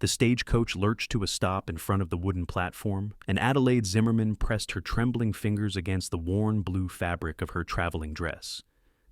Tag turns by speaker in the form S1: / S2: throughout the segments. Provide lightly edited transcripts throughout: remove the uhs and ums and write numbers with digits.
S1: The stagecoach lurched to a stop in front of the wooden platform, and Adelaide Zimmerman pressed her trembling fingers against the worn blue fabric of her traveling dress.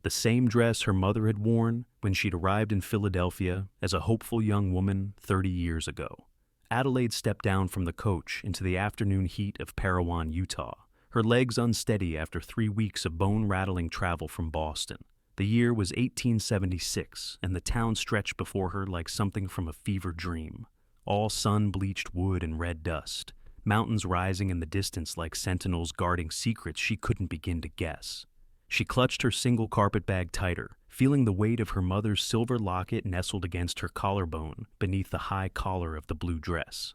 S1: The same dress her mother had worn when she'd arrived in Philadelphia as a hopeful young woman 30 years ago. Adelaide stepped down from the coach into the afternoon heat of Parowan, Utah, her legs unsteady after 3 weeks of bone-rattling travel from Boston. The year was 1876, and the town stretched before her like something from a fever dream. All sun-bleached wood and red dust, mountains rising in the distance like sentinels guarding secrets she couldn't begin to guess. She clutched her single carpet bag tighter, feeling the weight of her mother's silver locket nestled against her collarbone beneath the high collar of the blue dress.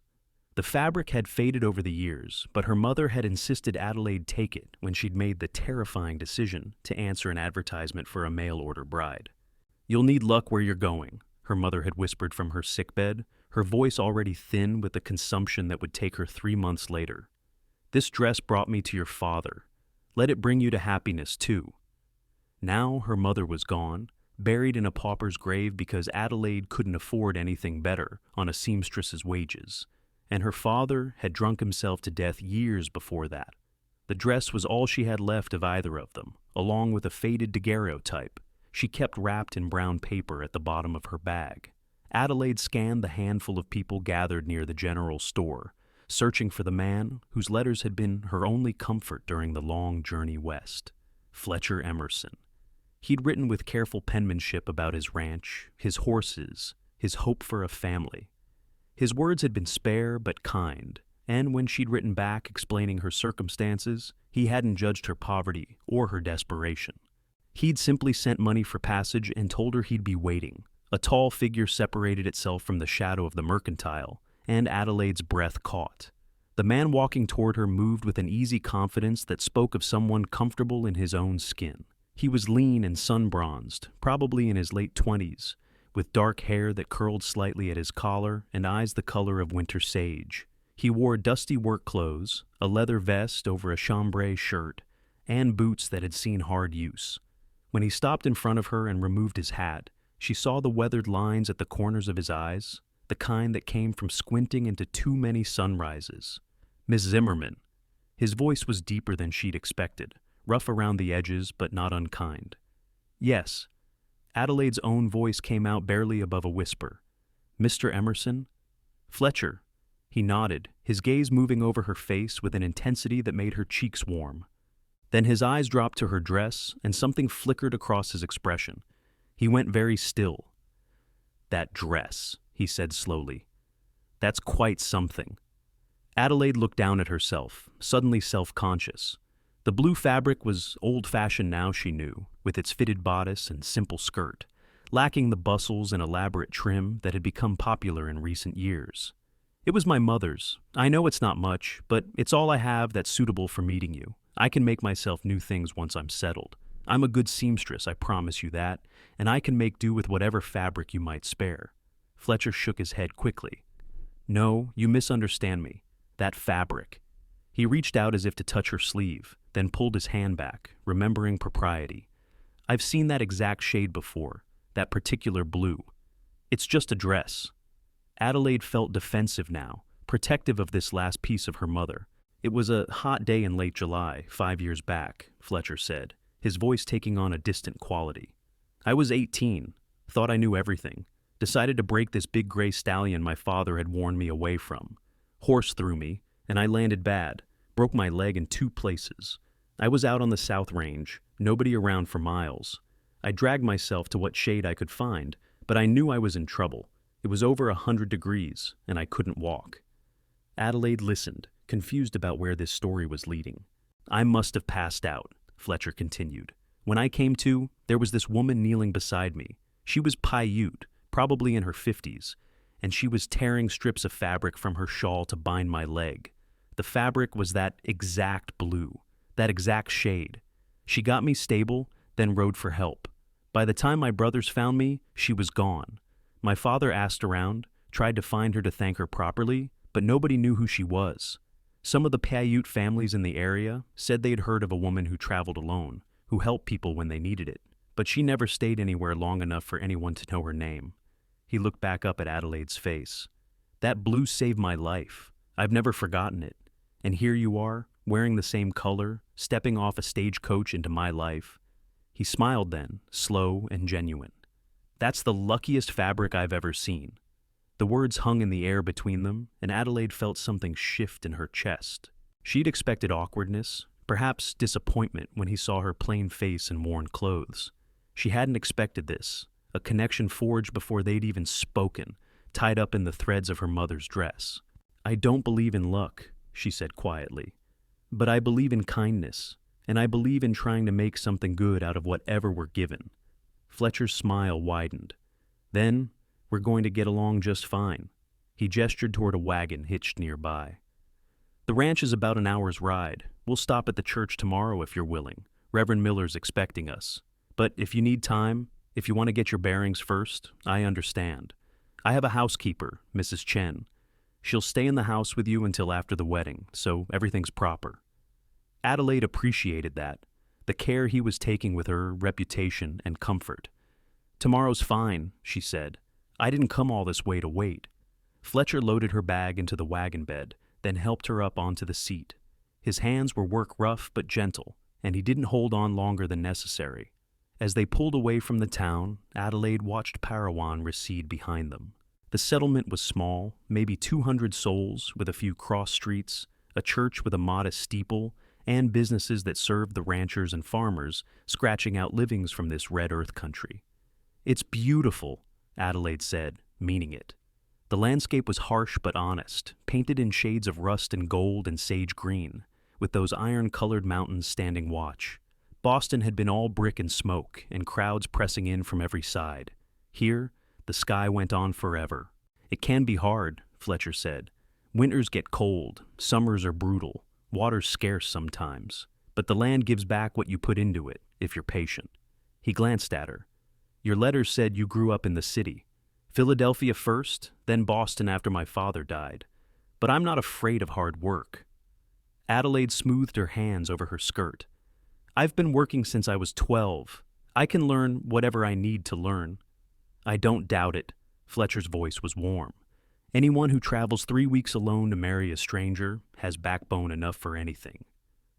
S1: The fabric had faded over the years, but her mother had insisted Adelaide take it when she'd made the terrifying decision to answer an advertisement for a mail-order bride. "You'll need luck where you're going," her mother had whispered from her sickbed, her voice already thin with the consumption that would take her 3 months later. "This dress brought me to your father. Let it bring you to happiness, too." Now her mother was gone, buried in a pauper's grave because Adelaide couldn't afford anything better on a seamstress's wages, and her father had drunk himself to death years before that. The dress was all she had left of either of them, along with a faded daguerreotype she kept wrapped in brown paper at the bottom of her bag. Adelaide scanned the handful of people gathered near the general store, searching for the man whose letters had been her only comfort during the long journey west, Fletcher Emerson. He'd written with careful penmanship about his ranch, his horses, his hope for a family. His words had been spare but kind, and when she'd written back explaining her circumstances, he hadn't judged her poverty or her desperation. He'd simply sent money for passage and told her he'd be waiting. A tall figure separated itself from the shadow of the mercantile, and Adelaide's breath caught. The man walking toward her moved with an easy confidence that spoke of someone comfortable in his own skin. He was lean and sun-bronzed, probably in his late 20s, with dark hair that curled slightly at his collar and eyes the color of winter sage. He wore dusty work clothes, a leather vest over a chambray shirt, and boots that had seen hard use. When he stopped in front of her and removed his hat, she saw the weathered lines at the corners of his eyes, the kind that came from squinting into too many sunrises. "Miss Zimmerman." His voice was deeper than she'd expected, rough around the edges but not unkind. "Yes." Adelaide's own voice came out barely above a whisper. "Mr. Emerson?" "Fletcher." He nodded, his gaze moving over her face with an intensity that made her cheeks warm. Then his eyes dropped to her dress, and something flickered across his expression. He went very still. "That dress," he said slowly. "That's quite something." Adelaide looked down at herself, suddenly self-conscious. The blue fabric was old-fashioned now, she knew, with its fitted bodice and simple skirt, lacking the bustles and elaborate trim that had become popular in recent years. "It was my mother's. I know it's not much, but it's all I have that's suitable for meeting you. I can make myself new things once I'm settled. I'm a good seamstress, I promise you that, and I can make do with whatever fabric you might spare." Fletcher shook his head quickly. "No, you misunderstand me. That fabric." He reached out as if to touch her sleeve, then pulled his hand back, remembering propriety. "I've seen that exact shade before, that particular blue. It's just a dress." Adelaide felt defensive now, protective of this last piece of her mother. "It was a hot day in late July, 5 years back," Fletcher said, his voice taking on a distant quality. "I was 18, thought I knew everything, decided to break this big gray stallion my father had warned me away from. Horse threw me, and I landed bad, broke my leg in 2 places. I was out on the South Range, nobody around for miles. I dragged myself to what shade I could find, but I knew I was in trouble. It was over 100 degrees, and I couldn't walk." Adelaide listened, confused about where this story was leading. "I must have passed out," Fletcher continued. "When I came to, there was this woman kneeling beside me. She was Paiute, probably in her 50s, and she was tearing strips of fabric from her shawl to bind my leg. The fabric was that exact blue, that exact shade. She got me stable, then rode for help. By the time my brothers found me, she was gone. My father asked around, tried to find her to thank her properly, but nobody knew who she was. Some of the Paiute families in the area said they'd heard of a woman who traveled alone, who helped people when they needed it, but she never stayed anywhere long enough for anyone to know her name." He looked back up at Adelaide's face. That blue saved my life. I've never forgotten it. And here you are, wearing the same color, stepping off a stagecoach into my life." He smiled then, slow and genuine. "That's the luckiest fabric I've ever seen." The words hung in the air between them, and Adelaide felt something shift in her chest. She'd expected awkwardness, perhaps disappointment when he saw her plain face and worn clothes. She hadn't expected this, a connection forged before they'd even spoken, tied up in the threads of her mother's dress. "I don't believe in luck," she said quietly, "but I believe in kindness, and I believe in trying to make something good out of whatever we're given." Fletcher's smile widened. "Then, we're going to get along just fine." He gestured toward a wagon hitched nearby. "The ranch is about an hour's ride. We'll stop at the church tomorrow if you're willing. Reverend Miller's expecting us. But if you need time, if you want to get your bearings first, I understand. I have a housekeeper, Mrs. Chen. She'll stay in the house with you until after the wedding, so everything's proper." Adelaide appreciated that, the care he was taking with her reputation and comfort. "Tomorrow's fine," she said. "I didn't come all this way to wait." Fletcher loaded her bag into the wagon bed, then helped her up onto the seat. His hands were work rough but gentle, and he didn't hold on longer than necessary. As they pulled away from the town, Adelaide watched Parowan recede behind them. The settlement was small, maybe 200 souls, with a few cross streets, a church with a modest steeple, and businesses that served the ranchers and farmers, scratching out livings from this red earth country. "It's beautiful," Adelaide said, meaning it. The landscape was harsh but honest, painted in shades of rust and gold and sage green, with those iron-colored mountains standing watch. Boston had been all brick and smoke, and crowds pressing in from every side. Here, the sky went on forever. "It can be hard," Fletcher said. "Winters get cold, summers are brutal, water's scarce sometimes. But the land gives back what you put into it, if you're patient." He glanced at her. "Your letters said you grew up in the city. Philadelphia first, then Boston after my father died. But I'm not afraid of hard work." Adelaide smoothed her hands over her skirt. "I've been working since I was 12. I can learn whatever I need to learn." "I don't doubt it." Fletcher's voice was warm. "Anyone who travels 3 weeks alone to marry a stranger has backbone enough for anything."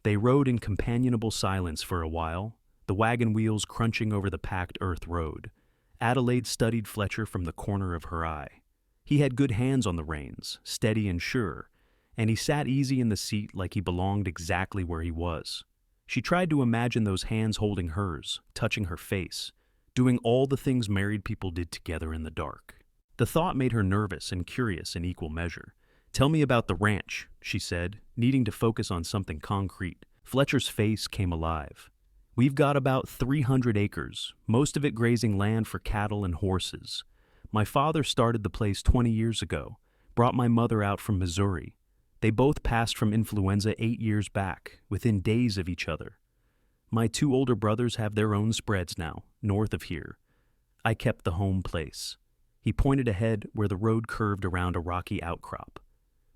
S1: They rode in companionable silence for a while, the wagon wheels crunching over the packed earth road. Adelaide studied Fletcher from the corner of her eye. He had good hands on the reins, steady and sure, and he sat easy in the seat like he belonged exactly where he was. She tried to imagine those hands holding hers, touching her face, doing all the things married people did together in the dark. The thought made her nervous and curious in equal measure. "Tell me about the ranch," she said, needing to focus on something concrete. Fletcher's face came alive. "We've got about 300 acres, most of it grazing land for cattle and horses. My father started the place 20 years ago, brought my mother out from Missouri. They both passed from influenza 8 years back, within days of each other. My 2 older brothers have their own spreads now, north of here. I kept the home place." He pointed ahead where the road curved around a rocky outcrop.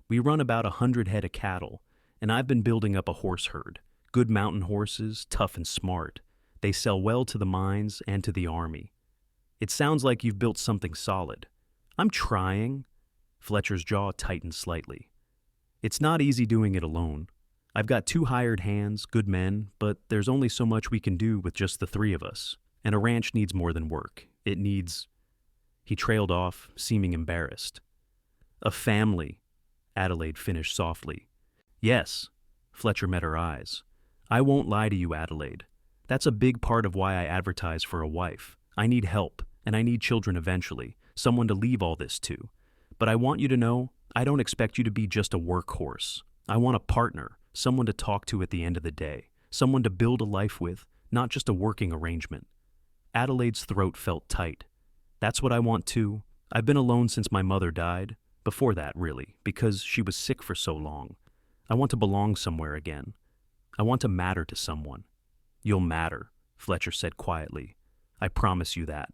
S1: "We run about 100 head of cattle, and I've been building up a horse herd. Good mountain horses, tough and smart. They sell well to the mines and to the army." "It sounds like you've built something solid." "I'm trying." Fletcher's jaw tightened slightly. "It's not easy doing it alone. I've got 2 hired hands, good men, but there's only so much we can do with just the 3 of us. And a ranch needs more than work. It needs—" He trailed off, seeming embarrassed. "A family," Adelaide finished softly. "Yes." Fletcher met her eyes. "I won't lie to you, Adelaide. That's a big part of why I advertise for a wife. I need help, and I need children eventually, someone to leave all this to. But I want you to know, I don't expect you to be just a workhorse. I want a partner, someone to talk to at the end of the day, someone to build a life with, not just a working arrangement." Adelaide's throat felt tight. "That's what I want too. I've been alone since my mother died. Before that, really, because she was sick for so long. I want to belong somewhere again. I want to matter to someone." "You'll matter," Fletcher said quietly. "I promise you that."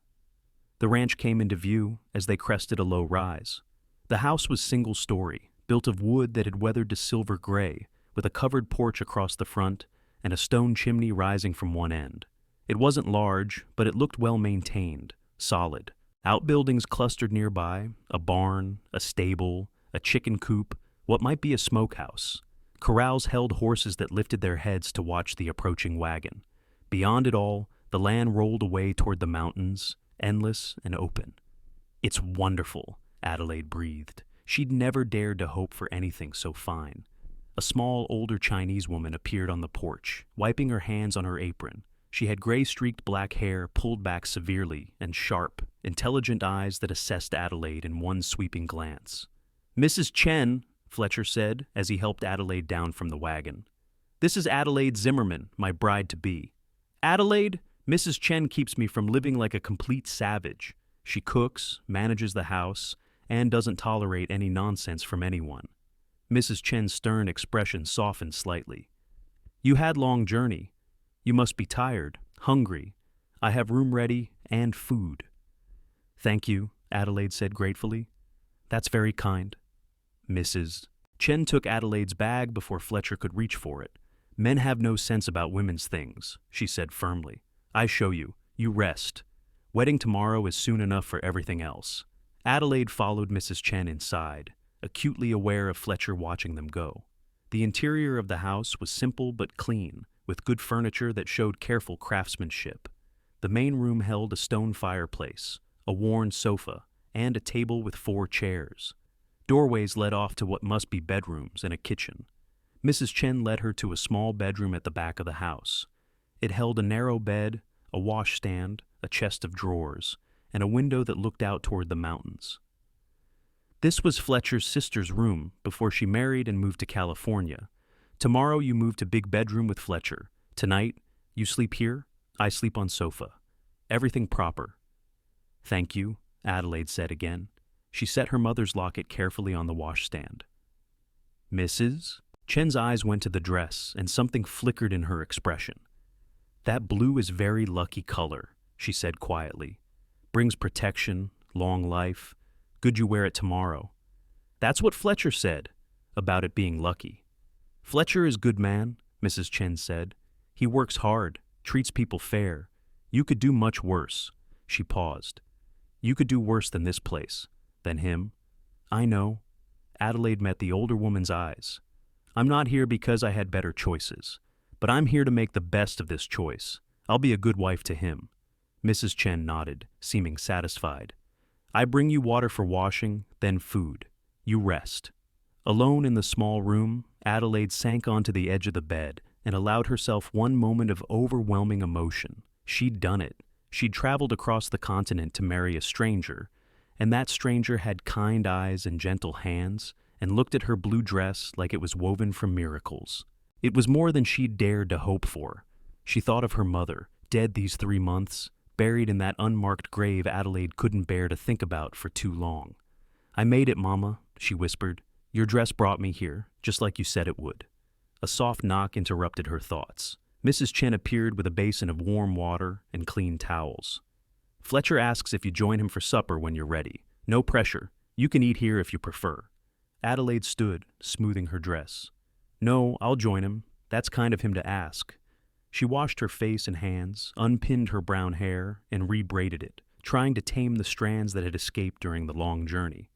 S1: The ranch came into view as they crested a low rise. The house was single-story, built of wood that had weathered to silver gray, with a covered porch across the front and a stone chimney rising from one end. It wasn't large, but it looked well maintained, solid. Outbuildings clustered nearby, a barn, a stable, a chicken coop, what might be a smokehouse. Corrals held horses that lifted their heads to watch the approaching wagon. Beyond it all, the land rolled away toward the mountains, endless and open. "It's wonderful," Adelaide breathed. She'd never dared to hope for anything so fine. A small, older Chinese woman appeared on the porch, wiping her hands on her apron. She had gray-streaked black hair pulled back severely and sharp, intelligent eyes that assessed Adelaide in one sweeping glance. "Mrs. Chen," Fletcher said as he helped Adelaide down from the wagon. "This is Adelaide Zimmerman, my bride-to-be." "Adelaide, Mrs. Chen keeps me from living like a complete savage. She cooks, manages the house, and doesn't tolerate any nonsense from anyone." Mrs. Chen's stern expression softened slightly. "You had long journey. You must be tired, hungry. I have room ready and food." "Thank you," Adelaide said gratefully. "That's very kind." Mrs. Chen took Adelaide's bag before Fletcher could reach for it. "Men have no sense about women's things," she said firmly. "I show you. You rest. Wedding tomorrow is soon enough for everything else." Adelaide followed Mrs. Chen inside, acutely aware of Fletcher watching them go. The interior of the house was simple but clean, with good furniture that showed careful craftsmanship. The main room held a stone fireplace, a worn sofa, and a table with 4 chairs. Doorways led off to what must be bedrooms and a kitchen. Mrs. Chen led her to a small bedroom at the back of the house. It held a narrow bed, a washstand, a chest of drawers, and a window that looked out toward the mountains. This was Fletcher's sister's room before she married and moved to California. "Tomorrow you move to big bedroom with Fletcher. Tonight, you sleep here, I sleep on sofa. Everything proper." "Thank you," Adelaide said again. She set her mother's locket carefully on the washstand. "Mrs.?" Chen's eyes went to the dress, and something flickered in her expression. "That blue is very lucky color," she said quietly. "Brings protection, long life. Good you wear it tomorrow." "That's what Fletcher said, about it being lucky." "Fletcher is good man," Mrs. Chen said. "He works hard, treats people fair. You could do much worse." She paused. "You could do worse than this place, than him." "I know." Adelaide met the older woman's eyes. "I'm not here because I had better choices, but I'm here to make the best of this choice. I'll be a good wife to him." Mrs. Chen nodded, seeming satisfied. "I bring you water for washing, then food. You rest." Alone in the small room, Adelaide sank onto the edge of the bed and allowed herself one moment of overwhelming emotion. She'd done it. She'd traveled across the continent to marry a stranger, and that stranger had kind eyes and gentle hands and looked at her blue dress like it was woven from miracles. It was more than she'd dared to hope for. She thought of her mother, dead these 3 months, buried in that unmarked grave Adelaide couldn't bear to think about for too long. "I made it, Mama," she whispered. "Your dress brought me here, just like you said it would." A soft knock interrupted her thoughts. Mrs. Chen appeared with a basin of warm water and clean towels. "Fletcher asks if you join him for supper when you're ready. No pressure. You can eat here if you prefer." Adelaide stood, smoothing her dress. "No, I'll join him. That's kind of him to ask." She washed her face and hands, unpinned her brown hair, and rebraided it, trying to tame the strands that had escaped during the long journey.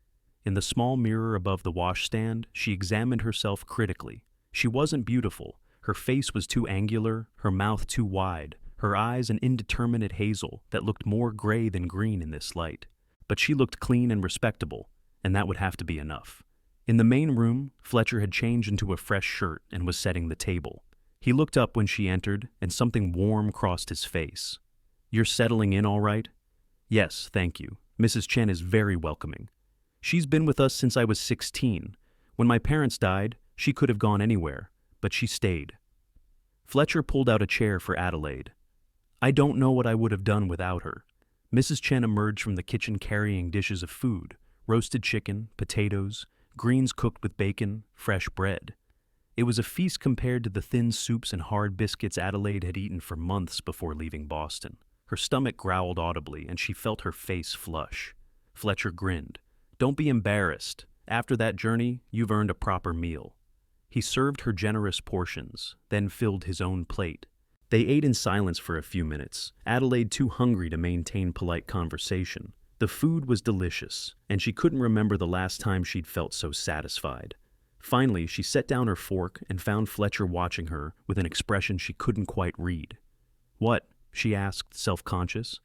S1: In the small mirror above the washstand, she examined herself critically. She wasn't beautiful. Her face was too angular, her mouth too wide, her eyes an indeterminate hazel that looked more gray than green in this light. But she looked clean and respectable, and that would have to be enough. In the main room, Fletcher had changed into a fresh shirt and was setting the table. He looked up when she entered, and something warm crossed his face. "You're settling in all right?" "Yes, thank you. Mrs. Chen is very welcoming. She's been with us since I was 16. When my parents died, she could have gone anywhere, but she stayed." Fletcher pulled out a chair for Adelaide. "I don't know what I would have done without her." Mrs. Chen emerged from the kitchen carrying dishes of food, roasted chicken, potatoes, greens cooked with bacon, fresh bread. It was a feast compared to the thin soups and hard biscuits Adelaide had eaten for months before leaving Boston. Her stomach growled audibly, and she felt her face flush. Fletcher grinned. "Don't be embarrassed. After that journey, you've earned a proper meal." He served her generous portions, then filled his own plate. They ate in silence for a few minutes, Adelaide too hungry to maintain polite conversation. The food was delicious, and she couldn't remember the last time she'd felt so satisfied. Finally, she set down her fork and found Fletcher watching her with an expression she couldn't quite read. "What?" she asked, self-conscious.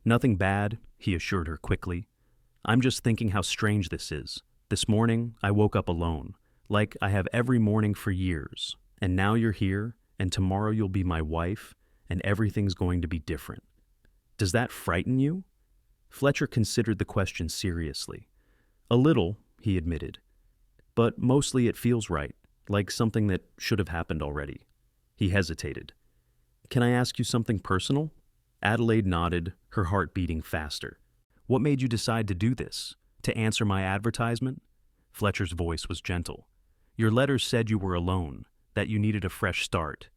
S1: "Nothing bad," he assured her quickly. "I'm just thinking how strange this is. This morning, I woke up alone, like I have every morning for years, and now you're here, and tomorrow you'll be my wife, and everything's going to be different. Does that frighten you?" Fletcher considered the question seriously. "A little," he admitted. "But mostly it feels right, like something that should have happened already." He hesitated. "Can I ask you something personal?" Adelaide nodded, her heart beating faster. "What made you decide to do this? To answer my advertisement?" Fletcher's voice was gentle. "Your letters said you were alone, that you needed a fresh start.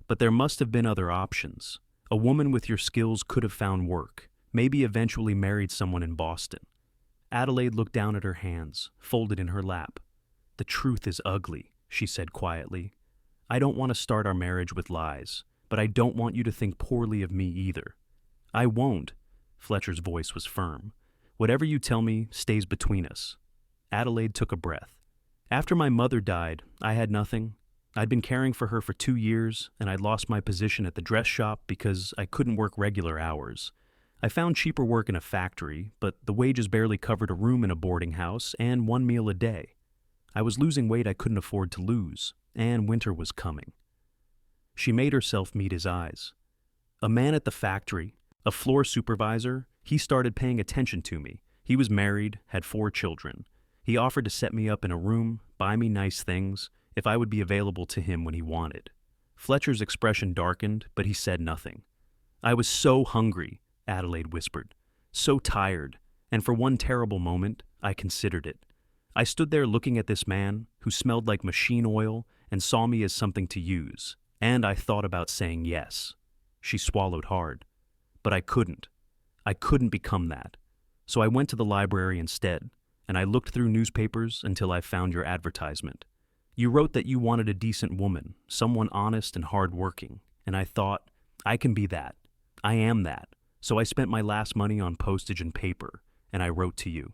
S1: But there must have been other options. A woman with your skills could have found work, maybe eventually married someone in Boston." Adelaide looked down at her hands, folded in her lap. "The truth is ugly," she said quietly. "I don't want to start our marriage with lies, but I don't want you to think poorly of me either." "I won't." Fletcher's voice was firm. "Whatever you tell me stays between us." Adelaide took a breath. "After my mother died, I had nothing. I'd been caring for her for 2 years, and I'd lost my position at the dress shop because I couldn't work regular hours. I found cheaper work in a factory, but the wages barely covered a room in a boarding house and 1 meal a day. I was losing weight I couldn't afford to lose, and winter was coming." She made herself meet his eyes. "A man at the factory, a floor supervisor, he started paying attention to me. He was married, had 4 children. He offered to set me up in a room, buy me nice things, if I would be available to him when he wanted." Fletcher's expression darkened, but he said nothing. "I was so hungry," Adelaide whispered, "so tired, and for one terrible moment, I considered it. I stood there looking at this man, who smelled like machine oil, and saw me as something to use, and I thought about saying yes." She swallowed hard. "But I couldn't. I couldn't become that. So I went to the library instead, and I looked through newspapers until I found your advertisement. You wrote that you wanted a decent woman, someone honest and hard-working, and I thought, I can be that. I am that. So I spent my last money on postage and paper, and I wrote to you."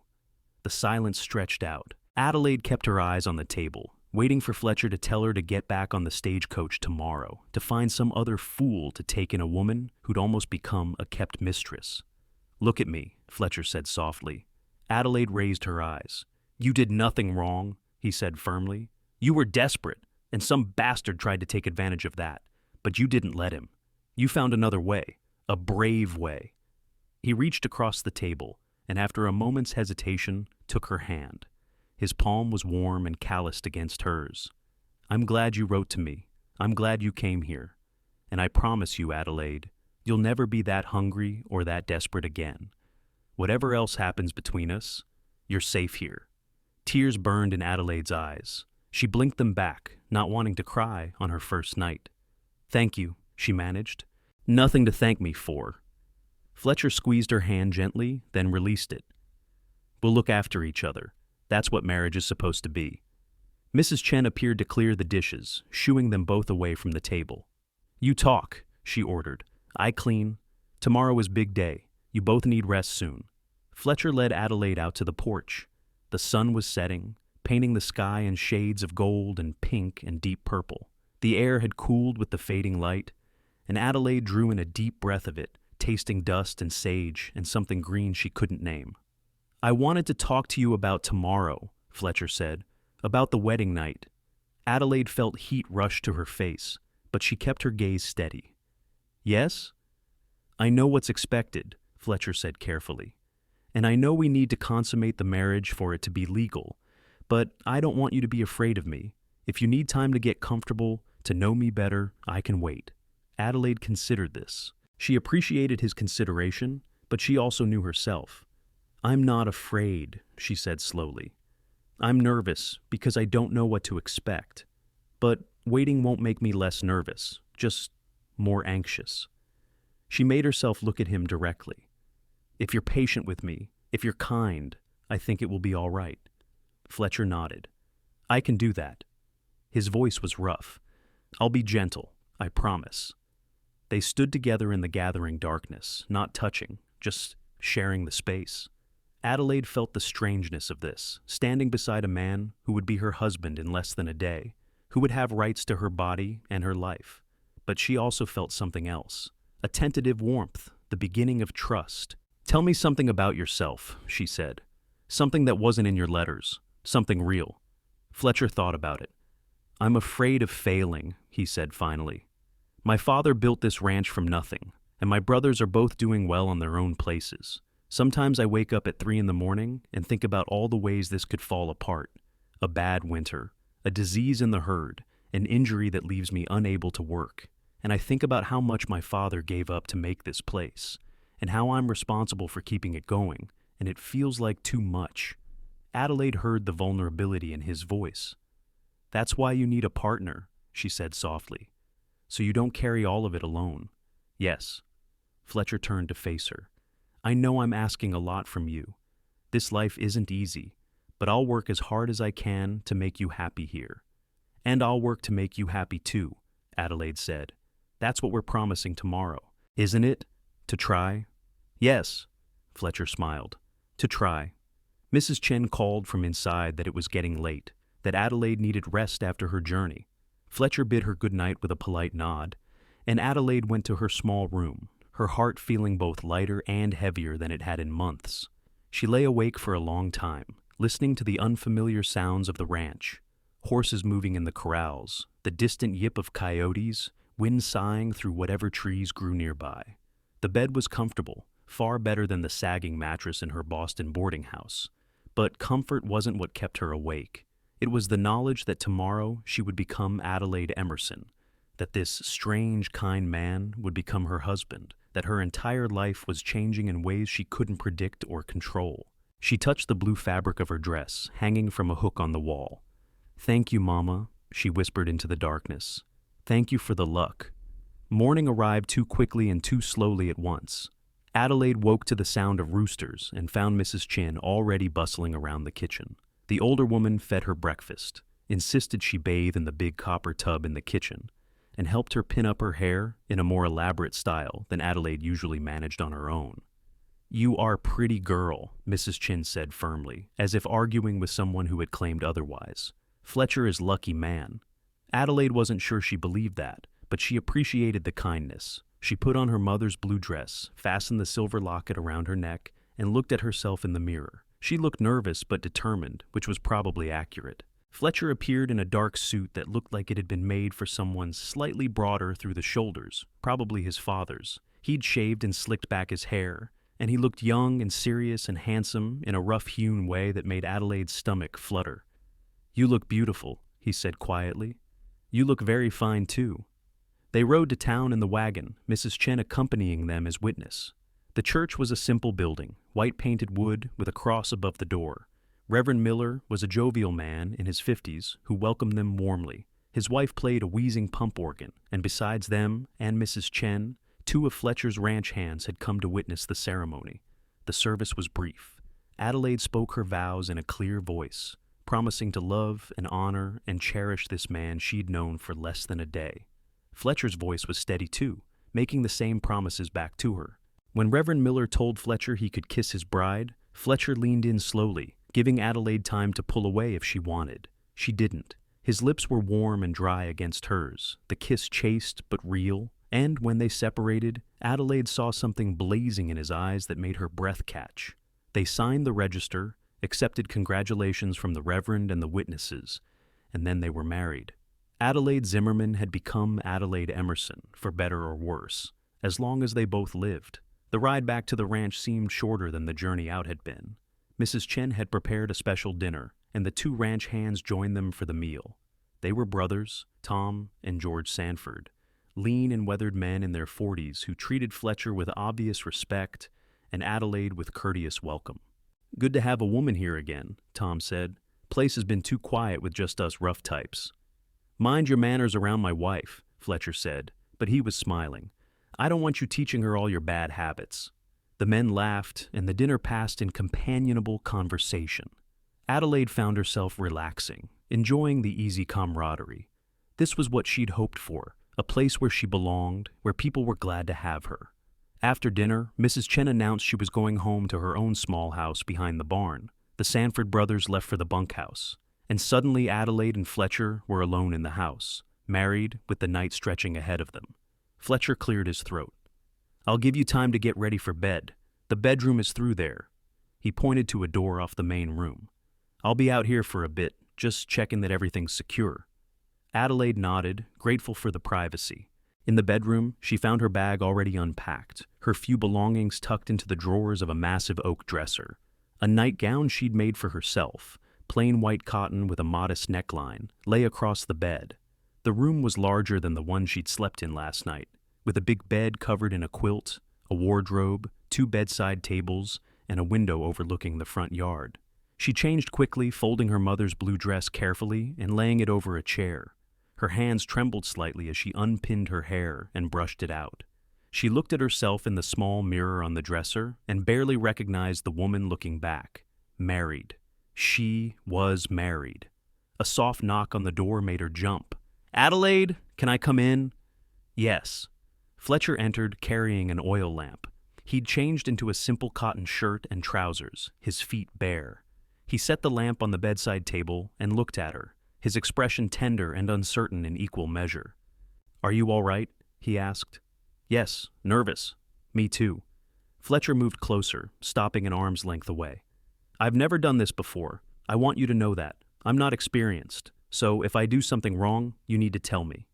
S1: The silence stretched out. Adelaide kept her eyes on the table, waiting for Fletcher to tell her to get back on the stagecoach tomorrow, to find some other fool to take in a woman who'd almost become a kept mistress. "Look at me," Fletcher said softly. Adelaide raised her eyes. "You did nothing wrong," he said firmly. "You were desperate, and some bastard tried to take advantage of that, but you didn't let him. You found another way, a brave way." He reached across the table, and after a moment's hesitation, took her hand. His palm was warm and calloused against hers. "I'm glad you wrote to me. I'm glad you came here. And I promise you, Adelaide, you'll never be that hungry or that desperate again. Whatever else happens between us, you're safe here." Tears burned in Adelaide's eyes. She blinked them back, not wanting to cry on her first night. "Thank you," she managed. "Nothing to thank me for." Fletcher squeezed her hand gently, then released it. "We'll look after each other. That's what marriage is supposed to be." Mrs. Chen appeared to clear the dishes, shooing them both away from the table. "You talk," she ordered. "I clean. Tomorrow is big day. You both need rest soon." Fletcher led Adelaide out to the porch. The sun was setting, painting the sky in shades of gold and pink and deep purple. The air had cooled with the fading light, and Adelaide drew in a deep breath of it, tasting dust and sage and something green she couldn't name. "I wanted to talk to you about tomorrow," Fletcher said, "about the wedding night." Adelaide felt heat rush to her face, but she kept her gaze steady. "Yes?" "I know what's expected," Fletcher said carefully. "And I know we need to consummate the marriage for it to be legal. But I don't want you to be afraid of me. If you need time to get comfortable, to know me better, I can wait." Adelaide considered this. She appreciated his consideration, but she also knew herself. "I'm not afraid," she said slowly. "I'm nervous because I don't know what to expect. But waiting won't make me less nervous, just more anxious." She made herself look at him directly. "If you're patient with me, if you're kind, I think it will be all right." Fletcher nodded. "I can do that." His voice was rough. "I'll be gentle, I promise." They stood together in the gathering darkness, not touching, just sharing the space. Adelaide felt the strangeness of this, standing beside a man who would be her husband in less than a day, who would have rights to her body and her life. But she also felt something else, a tentative warmth, the beginning of trust. "Tell me something about yourself," she said. "Something that wasn't in your letters, something real." Fletcher thought about it. "I'm afraid of failing," he said finally. "My father built this ranch from nothing, and my brothers are both doing well in their own places. Sometimes I wake up at 3 in the morning and think about all the ways this could fall apart. A bad winter, a disease in the herd, an injury that leaves me unable to work. And I think about how much my father gave up to make this place, and how I'm responsible for keeping it going, and it feels like too much." Adelaide heard the vulnerability in his voice. "That's why you need a partner," she said softly, "so you don't carry all of it alone." "Yes." Fletcher turned to face her. "I know I'm asking a lot from you. This life isn't easy, but I'll work as hard as I can to make you happy here. And I'll work to make you happy too," Adelaide said. "That's what we're promising tomorrow, isn't it? To try?" "Yes," Fletcher smiled. "To try." Mrs. Chen called from inside that it was getting late, that Adelaide needed rest after her journey. Fletcher bid her good night with a polite nod, and Adelaide went to her small room, her heart feeling both lighter and heavier than it had in months. She lay awake for a long time, listening to the unfamiliar sounds of the ranch, horses moving in the corrals, the distant yip of coyotes, wind sighing through whatever trees grew nearby. The bed was comfortable, far better than the sagging mattress in her Boston boarding house. But comfort wasn't what kept her awake. It was the knowledge that tomorrow she would become Adelaide Emerson, that this strange, kind man would become her husband, that her entire life was changing in ways she couldn't predict or control. She touched the blue fabric of her dress, hanging from a hook on the wall. "Thank you, Mama," she whispered into the darkness. "Thank you for the luck." Morning arrived too quickly and too slowly at once. Adelaide woke to the sound of roosters and found Mrs. Chin already bustling around the kitchen. The older woman fed her breakfast, insisted she bathe in the big copper tub in the kitchen, and helped her pin up her hair in a more elaborate style than Adelaide usually managed on her own. "You are a pretty girl," Mrs. Chin said firmly, as if arguing with someone who had claimed otherwise. "Fletcher is lucky man." Adelaide wasn't sure she believed that, but she appreciated the kindness. She put on her mother's blue dress, fastened the silver locket around her neck, and looked at herself in the mirror. She looked nervous but determined, which was probably accurate. Fletcher appeared in a dark suit that looked like it had been made for someone slightly broader through the shoulders, probably his father's. He'd shaved and slicked back his hair, and he looked young and serious and handsome in a rough-hewn way that made Adelaide's stomach flutter. "You look beautiful," he said quietly. "You look very fine, too." They rode to town in the wagon, Mrs. Chen accompanying them as witness. The church was a simple building, white-painted wood with a cross above the door. Reverend Miller was a jovial man in his 50s who welcomed them warmly. His wife played a wheezing pump organ, and besides them and Mrs. Chen, 2 of Fletcher's ranch hands had come to witness the ceremony. The service was brief. Adelaide spoke her vows in a clear voice, promising to love and honor and cherish this man she'd known for less than a day. Fletcher's voice was steady too, making the same promises back to her. When Reverend Miller told Fletcher he could kiss his bride, Fletcher leaned in slowly, giving Adelaide time to pull away if she wanted. She didn't. His lips were warm and dry against hers, the kiss chaste but real, and when they separated, Adelaide saw something blazing in his eyes that made her breath catch. They signed the register, accepted congratulations from the Reverend and the witnesses, and then they were married. Adelaide Zimmerman had become Adelaide Emerson, for better or worse, as long as they both lived. The ride back to the ranch seemed shorter than the journey out had been. Mrs. Chen had prepared a special dinner, and the 2 ranch hands joined them for the meal. They were brothers, Tom and George Sanford, lean and weathered men in their 40s who treated Fletcher with obvious respect and Adelaide with courteous welcome. "Good to have a woman here again," Tom said. "Place has been too quiet with just us rough types." "Mind your manners around my wife," Fletcher said, but he was smiling. "I don't want you teaching her all your bad habits." The men laughed, and the dinner passed in companionable conversation. Adelaide found herself relaxing, enjoying the easy camaraderie. This was what she'd hoped for, a place where she belonged, where people were glad to have her. After dinner, Mrs. Chen announced she was going home to her own small house behind the barn. The Sanford brothers left for the bunkhouse, and suddenly Adelaide and Fletcher were alone in the house, married with the night stretching ahead of them. Fletcher cleared his throat. "I'll give you time to get ready for bed. The bedroom is through there." He pointed to a door off the main room. "I'll be out here for a bit, just checking that everything's secure." Adelaide nodded, grateful for the privacy. In the bedroom, she found her bag already unpacked, her few belongings tucked into the drawers of a massive oak dresser. A nightgown she'd made for herself, plain white cotton with a modest neckline, lay across the bed. The room was larger than the one she'd slept in last night, with a big bed covered in a quilt, a wardrobe, 2 bedside tables, and a window overlooking the front yard. She changed quickly, folding her mother's blue dress carefully and laying it over a chair. Her hands trembled slightly as she unpinned her hair and brushed it out. She looked at herself in the small mirror on the dresser and barely recognized the woman looking back. Married. She was married. A soft knock on the door made her jump. "Adelaide, can I come in?" "Yes." Fletcher entered carrying an oil lamp. He'd changed into a simple cotton shirt and trousers, his feet bare. He set the lamp on the bedside table and looked at her, his expression tender and uncertain in equal measure. "Are you all right?" he asked. "Yes, nervous. Me too." Fletcher moved closer, stopping an arm's length away. "I've never done this before. I want you to know that. I'm not experienced, so if I do something wrong, you need to tell me."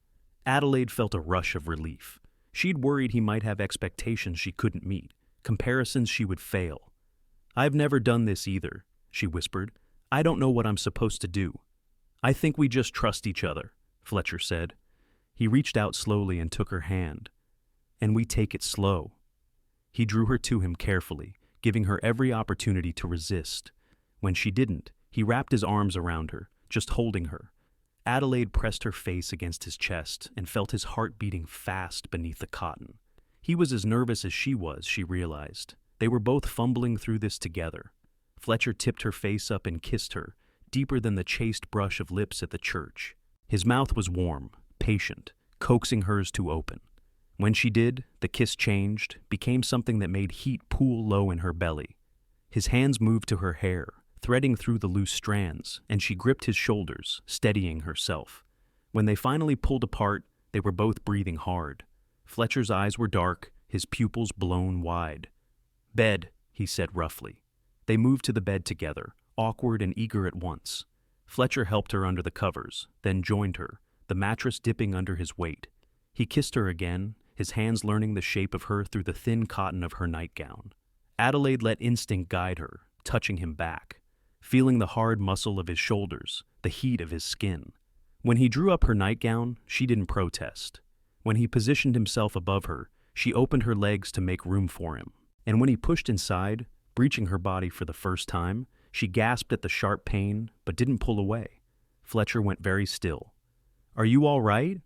S1: Adelaide felt a rush of relief. She'd worried he might have expectations she couldn't meet, comparisons she would fail. "I've never done this either," she whispered. "I don't know what I'm supposed to do." "I think we just trust each other," Fletcher said. He reached out slowly and took her hand. "And we take it slow." He drew her to him carefully, giving her every opportunity to resist. When she didn't, he wrapped his arms around her, just holding her. Adelaide pressed her face against his chest and felt his heart beating fast beneath the cotton. He was as nervous as she was, she realized. They were both fumbling through this together. Fletcher tipped her face up and kissed her, deeper than the chaste brush of lips at the church. His mouth was warm, patient, coaxing hers to open. When she did, the kiss changed, became something that made heat pool low in her belly. His hands moved to her hair, threading through the loose strands, and she gripped his shoulders, steadying herself. When they finally pulled apart, they were both breathing hard. Fletcher's eyes were dark, his pupils blown wide. "Bed," he said roughly. They moved to the bed together, awkward and eager at once. Fletcher helped her under the covers, then joined her, the mattress dipping under his weight. He kissed her again, his hands learning the shape of her through the thin cotton of her nightgown. Adelaide let instinct guide her, touching him back, feeling the hard muscle of his shoulders, the heat of his skin. When he drew up her nightgown, she didn't protest. When he positioned himself above her, she opened her legs to make room for him. And when he pushed inside, breaching her body for the first time, she gasped at the sharp pain, but didn't pull away. Fletcher went very still. "Are you all right?"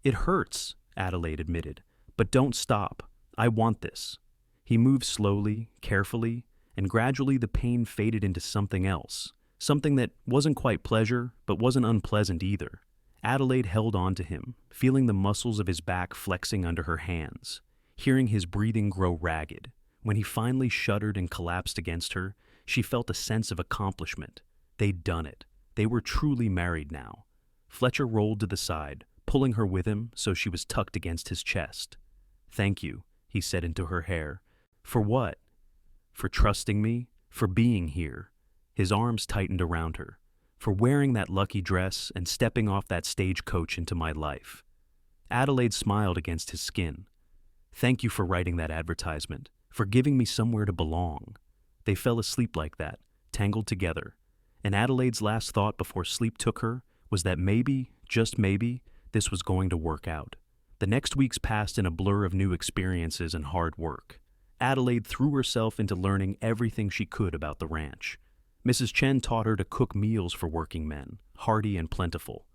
S1: "It hurts," Adelaide admitted. "But don't stop. I want this." He moved slowly, carefully, and gradually the pain faded into something else, something that wasn't quite pleasure, but wasn't unpleasant either. Adelaide held on to him, feeling the muscles of his back flexing under her hands, hearing his breathing grow ragged. When he finally shuddered and collapsed against her, she felt a sense of accomplishment. They'd done it. They were truly married now. Fletcher rolled to the side, pulling her with him so she was tucked against his chest. "Thank you," he said into her hair. "For what?" "For trusting me, for being here." His arms tightened around her. "For wearing that lucky dress and stepping off that stagecoach into my life." Adelaide smiled against his skin. "Thank you for writing that advertisement, for giving me somewhere to belong." They fell asleep like that, tangled together. And Adelaide's last thought before sleep took her was that maybe, just maybe, this was going to work out. The next weeks passed in a blur of new experiences and hard work. Adelaide threw herself into learning everything she could about the ranch. Mrs. Chen taught her to cook meals for working men, hearty and plentiful.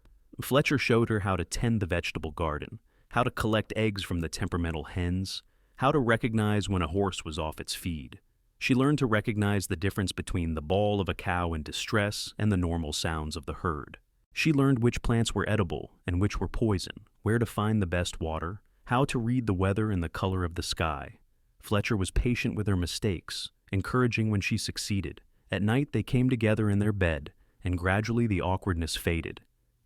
S1: Fletcher showed her how to tend the vegetable garden, how to collect eggs from the temperamental hens, how to recognize when a horse was off its feed. She learned to recognize the difference between the bawl of a cow in distress and the normal sounds of the herd. She learned which plants were edible and which were poison, where to find the best water, how to read the weather and the color of the sky. Fletcher was patient with her mistakes, encouraging when she succeeded. At night, they came together in their bed, and gradually the awkwardness faded.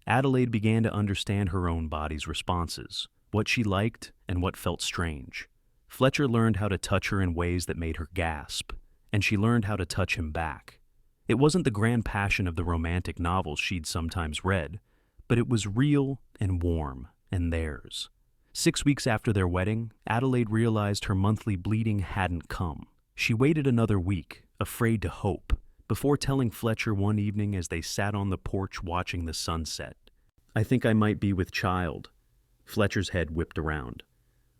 S1: Adelaide began to understand her own body's responses, what she liked and what felt strange. Fletcher learned how to touch her in ways that made her gasp, and she learned how to touch him back. It wasn't the grand passion of the romantic novels she'd sometimes read, but it was real and warm, and theirs. 6 weeks after their wedding, Adelaide realized her monthly bleeding hadn't come. She waited another week, afraid to hope, before telling Fletcher one evening as they sat on the porch watching the sunset. "I think I might be with child." Fletcher's head whipped around.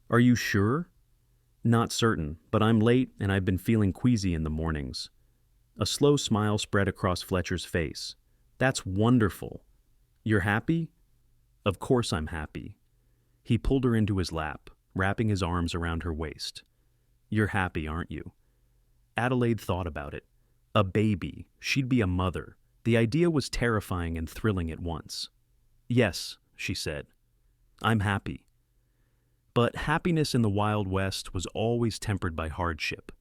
S1: "Are you sure?" "Not certain, but I'm late and I've been feeling queasy in the mornings." A slow smile spread across Fletcher's face. "That's wonderful. You're happy?" "Of course I'm happy." He pulled her into his lap, wrapping his arms around her waist. "You're happy, aren't you?" Adelaide thought about it. A baby. She'd be a mother. The idea was terrifying and thrilling at once. "Yes," she said. "I'm happy." But happiness in the Wild West was always tempered by hardship.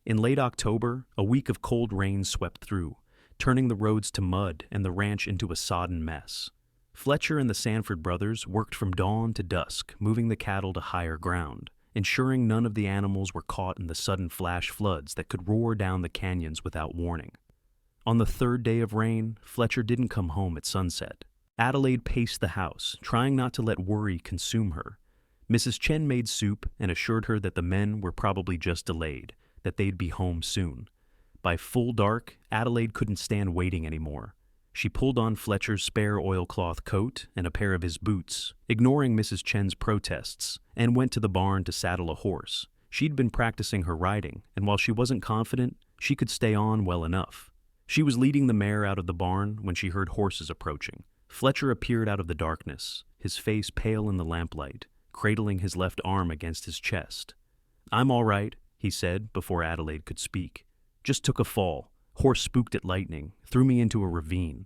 S1: In late October, a week of cold rain swept through, turning the roads to mud and the ranch into a sodden mess. Fletcher and the Sanford brothers worked from dawn to dusk, moving the cattle to higher ground, ensuring none of the animals were caught in the sudden flash floods that could roar down the canyons without warning. On the third day of rain, Fletcher didn't come home at sunset. Adelaide paced the house, trying not to let worry consume her. Mrs. Chen made soup and assured her that the men were probably just delayed, that they'd be home soon. By full dark, Adelaide couldn't stand waiting anymore. She pulled on Fletcher's spare oilcloth coat and a pair of his boots, ignoring Mrs. Chen's protests, and went to the barn to saddle a horse. She'd been practicing her riding, and while she wasn't confident, she could stay on well enough. She was leading the mare out of the barn when she heard horses approaching. Fletcher appeared out of the darkness, his face pale in the lamplight, cradling his left arm against his chest. "I'm all right," he said before Adelaide could speak. "Just took a fall. Horse spooked at lightning, threw me into a ravine."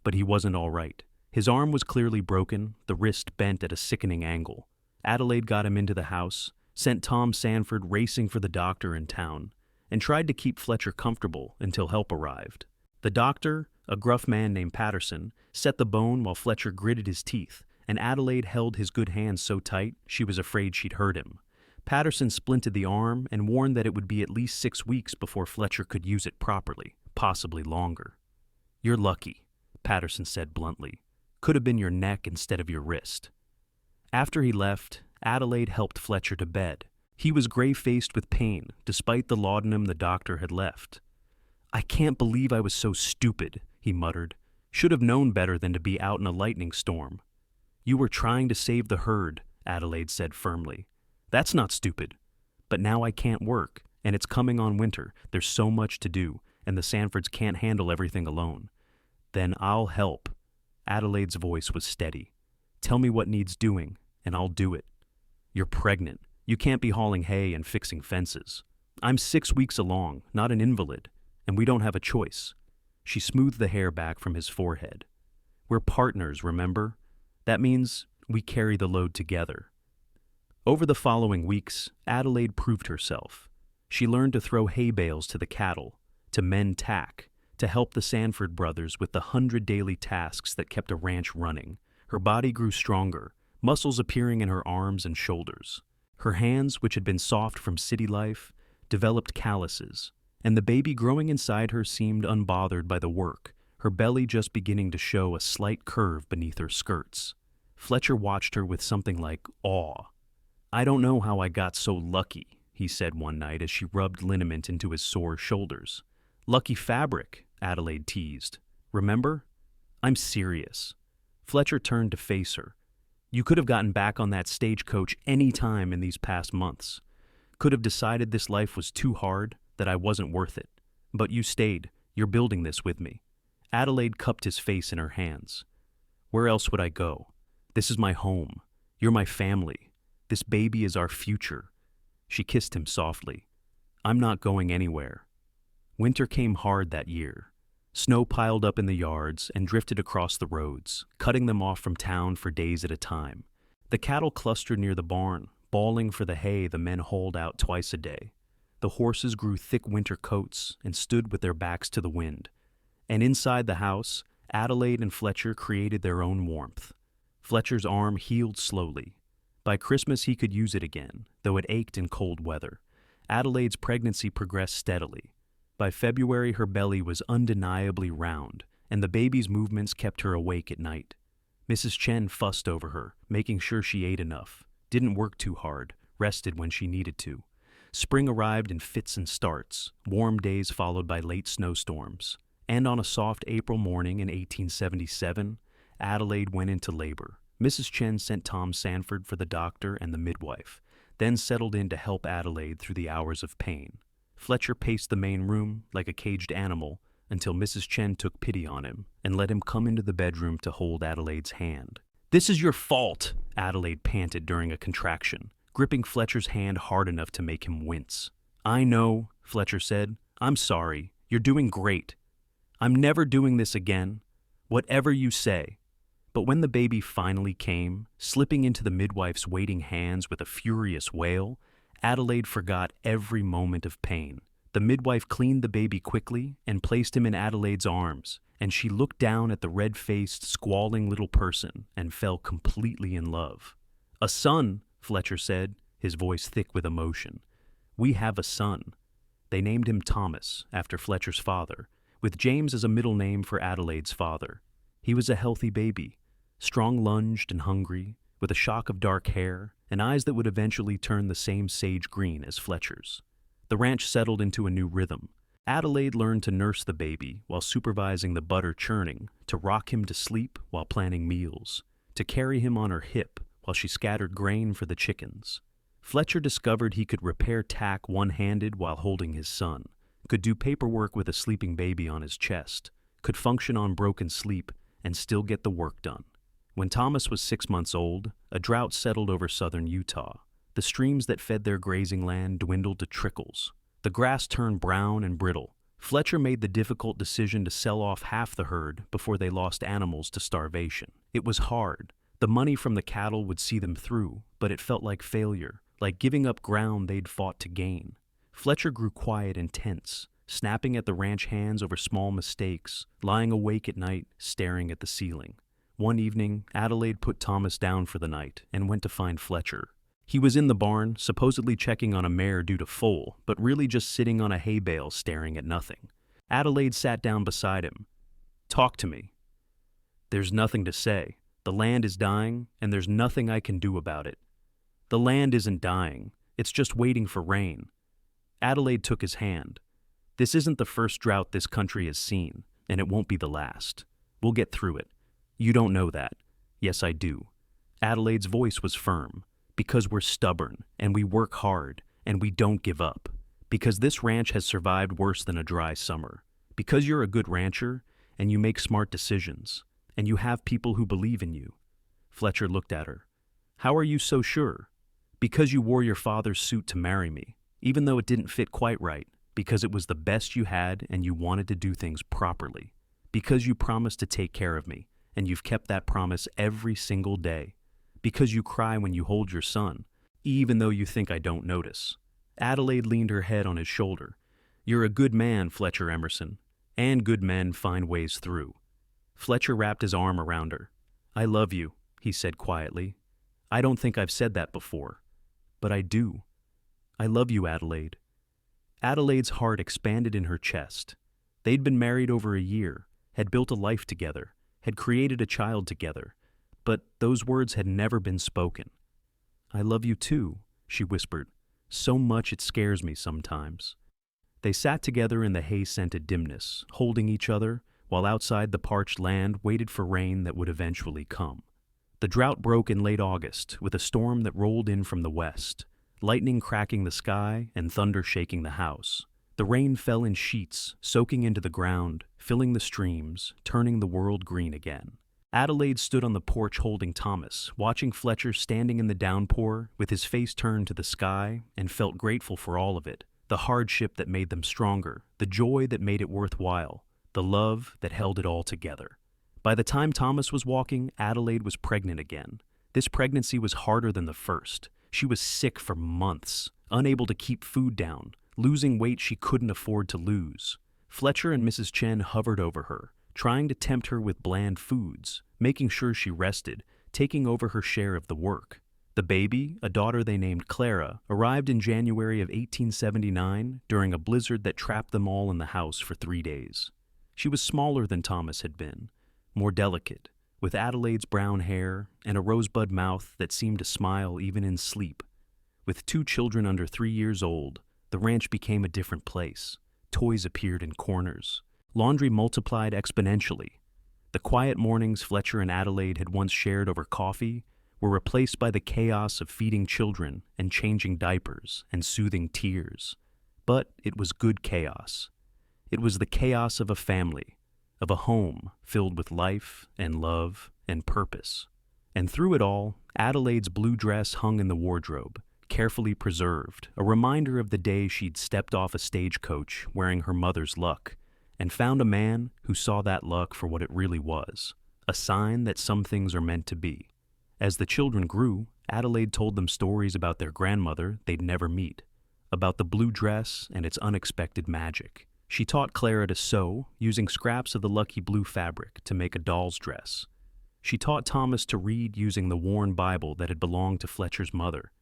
S1: But he wasn't all right. His arm was clearly broken, the wrist bent at a sickening angle. Adelaide got him into the house, sent Tom Sanford racing for the doctor in town, and tried to keep Fletcher comfortable until help arrived. The doctor, a gruff man named Patterson, set the bone while Fletcher gritted his teeth, and Adelaide held his good hands so tight she was afraid she'd hurt him. Patterson splinted the arm and warned that it would be at least 6 weeks before Fletcher could use it properly, possibly longer. "You're lucky," Patterson said bluntly. "Could have been your neck instead of your wrist." After he left, Adelaide helped Fletcher to bed. He was gray-faced with pain, despite the laudanum the doctor had left. "I can't believe I was so stupid," he muttered. "Should have known better than to be out in a lightning storm." "You were trying to save the herd," Adelaide said firmly. "That's not stupid. But now I can't work, and it's coming on winter. There's so much to do, and the Sanfords can't handle everything alone." "Then I'll help." Adelaide's voice was steady. "Tell me what needs doing, and I'll do it." "You're pregnant. You can't be hauling hay and fixing fences." "I'm 6 weeks along, not an invalid, and we don't have a choice." She smoothed the hair back from his forehead. "We're partners, remember? That means we carry the load together." Over the following weeks, Adelaide proved herself. She learned to throw hay bales to the cattle, to mend tack, to help the Sanford brothers with the 100 daily tasks that kept a ranch running. Her body grew stronger, muscles appearing in her arms and shoulders. Her hands, which had been soft from city life, developed calluses, and the baby growing inside her seemed unbothered by the work, her belly just beginning to show a slight curve beneath her skirts. Fletcher watched her with something like awe. "I don't know how I got so lucky," he said one night as she rubbed liniment into his sore shoulders. "Lucky fabric," Adelaide teased. "Remember? I'm serious." Fletcher turned to face her. "You could have gotten back on that stagecoach any time in these past months. Could have decided this life was too hard, that I wasn't worth it. But you stayed. You're building this with me." Adelaide cupped his face in her hands. "Where else would I go? This is my home. You're my family. This baby is our future." She kissed him softly. "I'm not going anywhere." Winter came hard that year. Snow piled up in the yards and drifted across the roads, cutting them off from town for days at a time. The cattle clustered near the barn, bawling for the hay the men hauled out twice a day. The horses grew thick winter coats and stood with their backs to the wind. And inside the house, Adelaide and Fletcher created their own warmth. Fletcher's arm healed slowly. By Christmas he could use it again, though it ached in cold weather. Adelaide's pregnancy progressed steadily. By February her belly was undeniably round, and the baby's movements kept her awake at night. Mrs. Chen fussed over her, making sure she ate enough, didn't work too hard, rested when she needed to. Spring arrived in fits and starts, warm days followed by late snowstorms. And on a soft April morning in 1877, Adelaide went into labor. Mrs. Chen sent Tom Sanford for the doctor and the midwife, then settled in to help Adelaide through the hours of pain. Fletcher paced the main room like a caged animal until Mrs. Chen took pity on him and let him come into the bedroom to hold Adelaide's hand. "This is your fault," Adelaide panted during a contraction, gripping Fletcher's hand hard enough to make him wince. "I know," Fletcher said. "I'm sorry. You're doing great. I'm never doing this again. Whatever you say." But when the baby finally came, slipping into the midwife's waiting hands with a furious wail, Adelaide forgot every moment of pain. The midwife cleaned the baby quickly and placed him in Adelaide's arms, and she looked down at the red-faced, squalling little person and fell completely in love. "A son," Fletcher said, his voice thick with emotion. "We have a son." They named him Thomas, after Fletcher's father, with James as a middle name for Adelaide's father. He was a healthy baby, strong-lunged and hungry, with a shock of dark hair and eyes that would eventually turn the same sage green as Fletcher's. The ranch settled into a new rhythm. Adelaide learned to nurse the baby while supervising the butter churning, to rock him to sleep while planning meals, to carry him on her hip while she scattered grain for the chickens. Fletcher discovered he could repair tack one-handed while holding his son, could do paperwork with a sleeping baby on his chest, could function on broken sleep and still get the work done. When Thomas was 6 months old, a drought settled over southern Utah. The streams that fed their grazing land dwindled to trickles. The grass turned brown and brittle. Fletcher made the difficult decision to sell off half the herd before they lost animals to starvation. It was hard. The money from the cattle would see them through, but it felt like failure, like giving up ground they'd fought to gain. Fletcher grew quiet and tense, snapping at the ranch hands over small mistakes, lying awake at night, staring at the ceiling. One evening, Adelaide put Thomas down for the night and went to find Fletcher. He was in the barn, supposedly checking on a mare due to foal, but really just sitting on a hay bale staring at nothing. Adelaide sat down beside him. "Talk to me." "There's nothing to say. The land is dying, and there's nothing I can do about it." "The land isn't dying. It's just waiting for rain." Adelaide took his hand. "This isn't the first drought this country has seen, and it won't be the last. We'll get through it. You don't know that." "Yes, I do." Adelaide's voice was firm. "Because we're stubborn, and we work hard, and we don't give up. Because this ranch has survived worse than a dry summer. Because you're a good rancher, and you make smart decisions, and you have people who believe in you." Fletcher looked at her. "How are you so sure?" "Because you wore your father's suit to marry me, even though it didn't fit quite right. Because it was the best you had, and you wanted to do things properly. Because you promised to take care of me, and you've kept that promise every single day. Because you cry when you hold your son, even though you think I don't notice." Adelaide leaned her head on his shoulder. "You're a good man, Fletcher Emerson, and good men find ways through." Fletcher wrapped his arm around her. "I love you," he said quietly. "I don't think I've said that before, but I do. I love you, Adelaide." Adelaide's heart expanded in her chest. They'd been married over a year, had built a life together, had created a child together, but those words had never been spoken. "I love you too," she whispered. "So much it scares me sometimes." They sat together in the hay-scented dimness, holding each other, while outside the parched land waited for rain that would eventually come. The drought broke in late August with a storm that rolled in from the west, lightning cracking the sky and thunder shaking the house. The rain fell in sheets, soaking into the ground, filling the streams, turning the world green again. Adelaide stood on the porch holding Thomas, watching Fletcher standing in the downpour with his face turned to the sky, and felt grateful for all of it, the hardship that made them stronger, the joy that made it worthwhile, the love that held it all together. By the time Thomas was walking, Adelaide was pregnant again. This pregnancy was harder than the first. She was sick for months, unable to keep food down, losing weight she couldn't afford to lose. Fletcher and Mrs. Chen hovered over her, trying to tempt her with bland foods, making sure she rested, taking over her share of the work. The baby, a daughter they named Clara, arrived in January of 1879 during a blizzard that trapped them all in the house for 3 days. She was smaller than Thomas had been, more delicate, with Adelaide's brown hair and a rosebud mouth that seemed to smile even in sleep. With 2 children under 3 years old, the ranch became a different place. Toys appeared in corners. Laundry multiplied exponentially. The quiet mornings Fletcher and Adelaide had once shared over coffee were replaced by the chaos of feeding children and changing diapers and soothing tears. But it was good chaos. It was the chaos of a family, of a home filled with life and love and purpose. And through it all, Adelaide's blue dress hung in the wardrobe, carefully preserved, a reminder of the day she'd stepped off a stagecoach wearing her mother's luck, and found a man who saw that luck for what it really was, a sign that some things are meant to be. As the children grew, Adelaide told them stories about their grandmother they'd never meet, about the blue dress and its unexpected magic. She taught Clara to sew, using scraps of the lucky blue fabric to make a doll's dress. She taught Thomas to read using the worn Bible that had belonged to Fletcher's mother.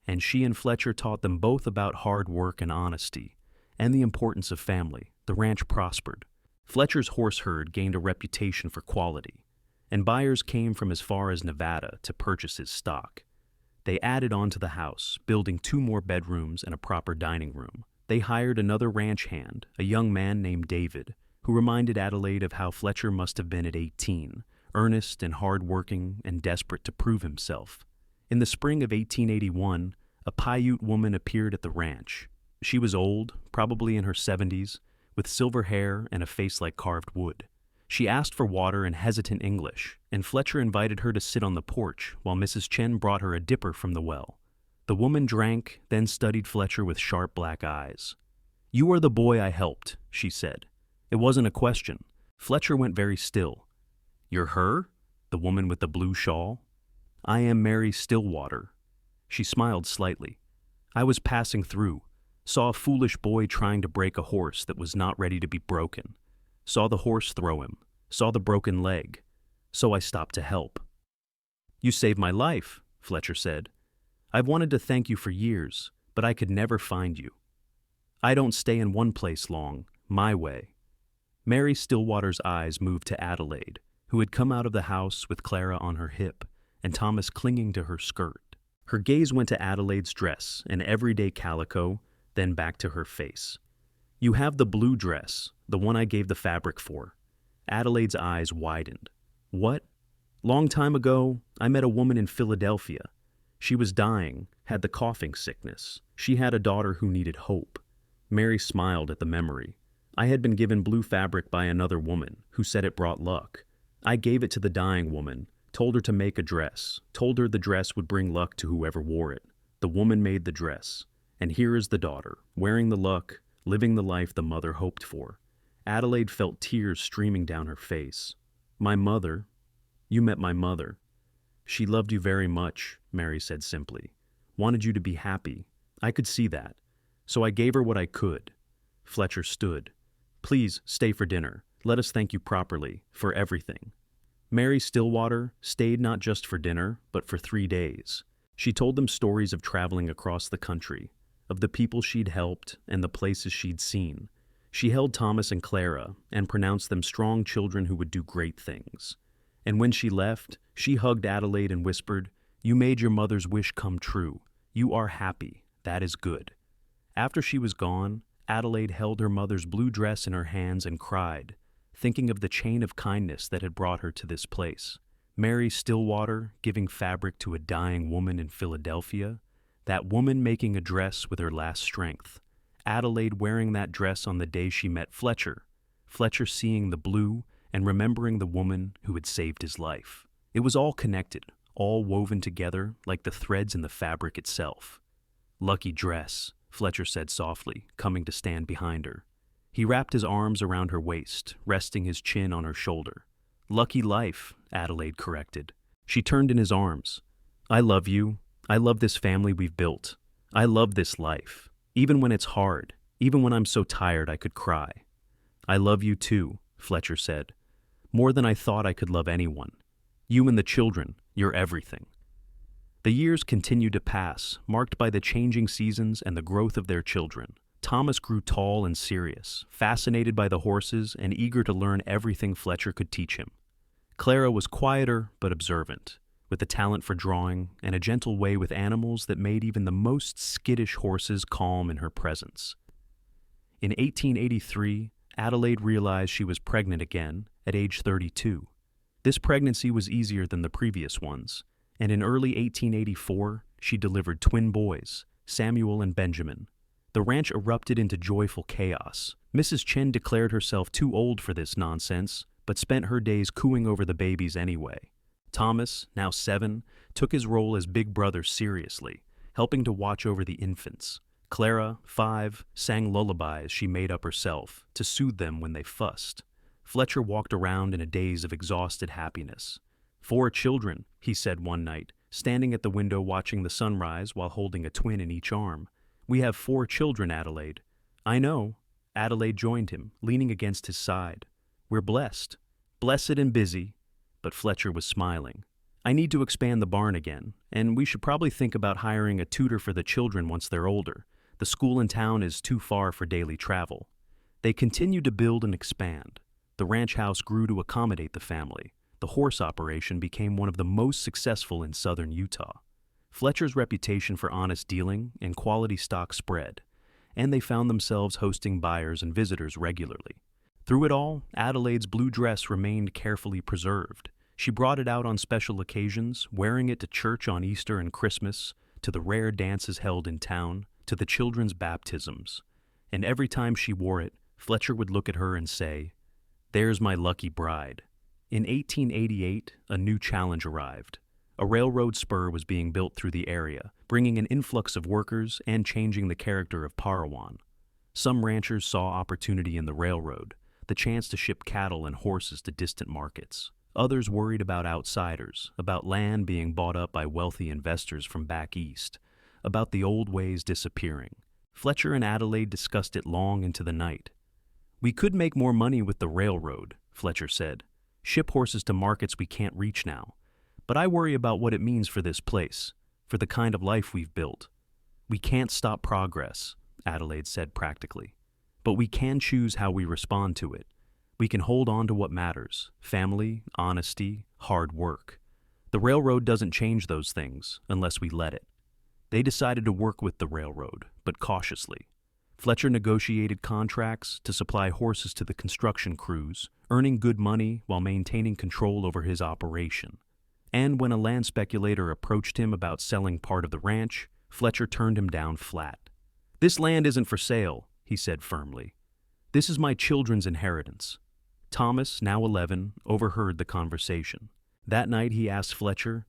S1: And she and Fletcher taught them both about hard work and honesty, and the importance of family. The ranch prospered. Fletcher's horse herd gained a reputation for quality, and buyers came from as far as Nevada to purchase his stock. They added on to the house, building 2 more bedrooms and a proper dining room. They hired another ranch hand, a young man named David, who reminded Adelaide of how Fletcher must have been at 18, earnest and hard-working and desperate to prove himself. In the spring of 1881, a Paiute woman appeared at the ranch. She was old, probably in her 70s, with silver hair and a face like carved wood. She asked for water in hesitant English, and Fletcher invited her to sit on the porch while Mrs. Chen brought her a dipper from the well. The woman drank, then studied Fletcher with sharp black eyes. "You are the boy I helped," she said. It wasn't a question. Fletcher went very still. "You're her? The woman with the blue shawl?" "I am Mary Stillwater." She smiled slightly. "I was passing through, saw a foolish boy trying to break a horse that was not ready to be broken. Saw the horse throw him, saw the broken leg, so I stopped to help." "You saved my life," Fletcher said. "I've wanted to thank you for years, but I could never find you. I don't stay in one place long, my way." Mary Stillwater's eyes moved to Adelaide, who had come out of the house with Clara on her hip and Thomas clinging to her skirt. Her gaze went to Adelaide's dress, an everyday calico, then back to her face. "You have the blue dress, the one I gave the fabric for." Adelaide's eyes widened. "What?" "Long time ago, I met a woman in Philadelphia. She was dying, had the coughing sickness. She had a daughter who needed hope." Mary smiled at the memory. "I had been given blue fabric by another woman, who said it brought luck. I gave it to the dying woman, told her to make a dress, told her the dress would bring luck to whoever wore it. The woman made the dress. And here is the daughter, wearing the luck, living the life the mother hoped for." Adelaide felt tears streaming down her face. "My mother, you met my mother. She loved you very much," Mary said simply. "Wanted you to be happy. I could see that. So I gave her what I could." Fletcher stood. "Please stay for dinner. Let us thank you properly, for everything." Mary Stillwater stayed not just for dinner, but for 3 days. She told them stories of traveling across the country, of the people she'd helped and the places she'd seen. She held Thomas and Clara and pronounced them strong children who would do great things. And when she left, she hugged Adelaide and whispered, "You made your mother's wish come true. You are happy. That is good." After she was gone, Adelaide held her mother's blue dress in her hands and cried, thinking of the chain of kindness that had brought her to this place. Mary Stillwater giving fabric to a dying woman in Philadelphia, that woman making a dress with her last strength, Adelaide wearing that dress on the day she met Fletcher, Fletcher seeing the blue and remembering the woman who had saved his life. It was all connected, all woven together like the threads in the fabric itself. "Lucky dress," Fletcher said softly, coming to stand behind her. He wrapped his arms around her waist, resting his chin on her shoulder. "Lucky life," Adelaide corrected. She turned in his arms. "I love you. I love this family we've built. I love this life. Even when it's hard, even when I'm so tired I could cry. I love you too, Fletcher said. More than I thought I could love anyone. You and the children, you're everything. The years continued to pass, marked by the changing seasons and the growth of their children. Thomas grew tall and serious, fascinated by the horses and eager to learn everything Fletcher could teach him. Clara was quieter but observant, with a talent for drawing and a gentle way with animals that made even the most skittish horses calm in her presence. In 1883, Adelaide realized she was pregnant again at age 32. This pregnancy was easier than the previous ones, and in early 1884, she delivered twin boys, Samuel and Benjamin. The ranch erupted into joyful chaos. Mrs. Chen declared herself too old for this nonsense, but spent her days cooing over the babies anyway. Thomas, now 7, took his role as big brother seriously, helping to watch over the infants. Clara, 5, sang lullabies she made up herself to soothe them when they fussed. Fletcher walked around in a daze of exhausted happiness. 4 children, he said one night, standing at the window watching the sunrise while holding a twin in each arm. We have 4 children, Adelaide. I know. Adelaide joined him, leaning against his side. We're blessed. Blessed and busy. But Fletcher was smiling. I need to expand the barn again, and we should probably think about hiring a tutor for the children once they're older. The school in town is too far for daily travel. They continued to build and expand. The ranch house grew to accommodate the family. The horse operation became one of the most successful in southern Utah. Fletcher's reputation for honest dealing and quality stock spread, and they found themselves hosting buyers and visitors regularly. Through it all, Adelaide's blue dress remained carefully preserved. She brought it out on special occasions, wearing it to church on Easter and Christmas, to the rare dances held in town, to the children's baptisms. And every time she wore it, Fletcher would look at her and say, "There's my lucky bride." In 1888, a new challenge arrived. A railroad spur was being built through the area, bringing an influx of workers and changing the character of Parowan. Some ranchers saw opportunity in the railroad, the chance to ship cattle and horses to distant markets. Others worried about outsiders, about land being bought up by wealthy investors from back east, about the old ways disappearing. Fletcher and Adelaide discussed it long into the night. We could make more money with the railroad, Fletcher said. Ship horses to markets we can't reach now. But I worry about what it means for this place, for the kind of life we've built. We can't stop progress, Adelaide said practically. But we can choose how we respond to it. We can hold on to what matters: family, honesty, hard work. The railroad doesn't change those things unless we let it. They decided to work with the railroad, but cautiously. Fletcher negotiated contracts to supply horses to the construction crews, earning good money while maintaining control over his operation. And when a land speculator approached him about selling part of the ranch, Fletcher turned him down flat. "This land isn't for sale," he said firmly. "This is my children's inheritance." Thomas, now 11, overheard the conversation. That night he asked Fletcher,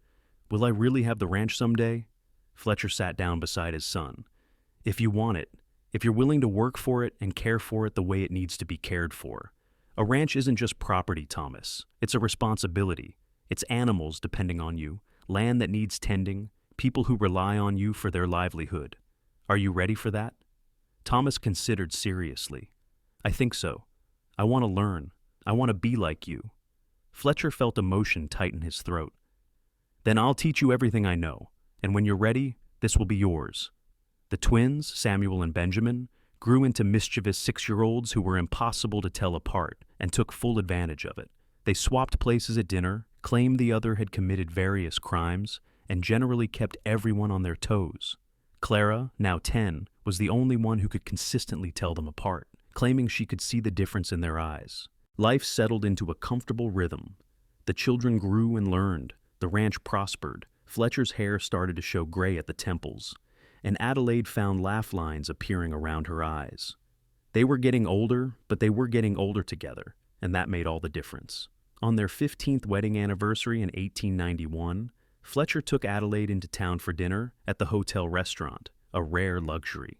S1: "Will I really have the ranch someday?" Fletcher sat down beside his son. "If you want it, if you're willing to work for it and care for it the way it needs to be cared for. A ranch isn't just property, Thomas. It's a responsibility. It's animals depending on you, land that needs tending, people who rely on you for their livelihood. Are you ready for that?" Thomas considered seriously. "I think so. I want to learn. I want to be like you." Fletcher felt emotion tighten his throat. "Then I'll teach you everything I know, and when you're ready, this will be yours." The twins, Samuel and Benjamin, grew into mischievous 6-year-olds who were impossible to tell apart and took full advantage of it. They swapped places at dinner, claimed the other had committed various crimes, and generally kept everyone on their toes. Clara, now 10, was the only one who could consistently tell them apart, claiming she could see the difference in their eyes. Life settled into a comfortable rhythm. The children grew and learned. The ranch prospered. Fletcher's hair started to show gray at the temples, and Adelaide found laugh lines appearing around her eyes. They were getting older, but they were getting older together, and that made all the difference. On their 15th wedding anniversary in 1891, Fletcher took Adelaide into town for dinner at the hotel restaurant, a rare luxury.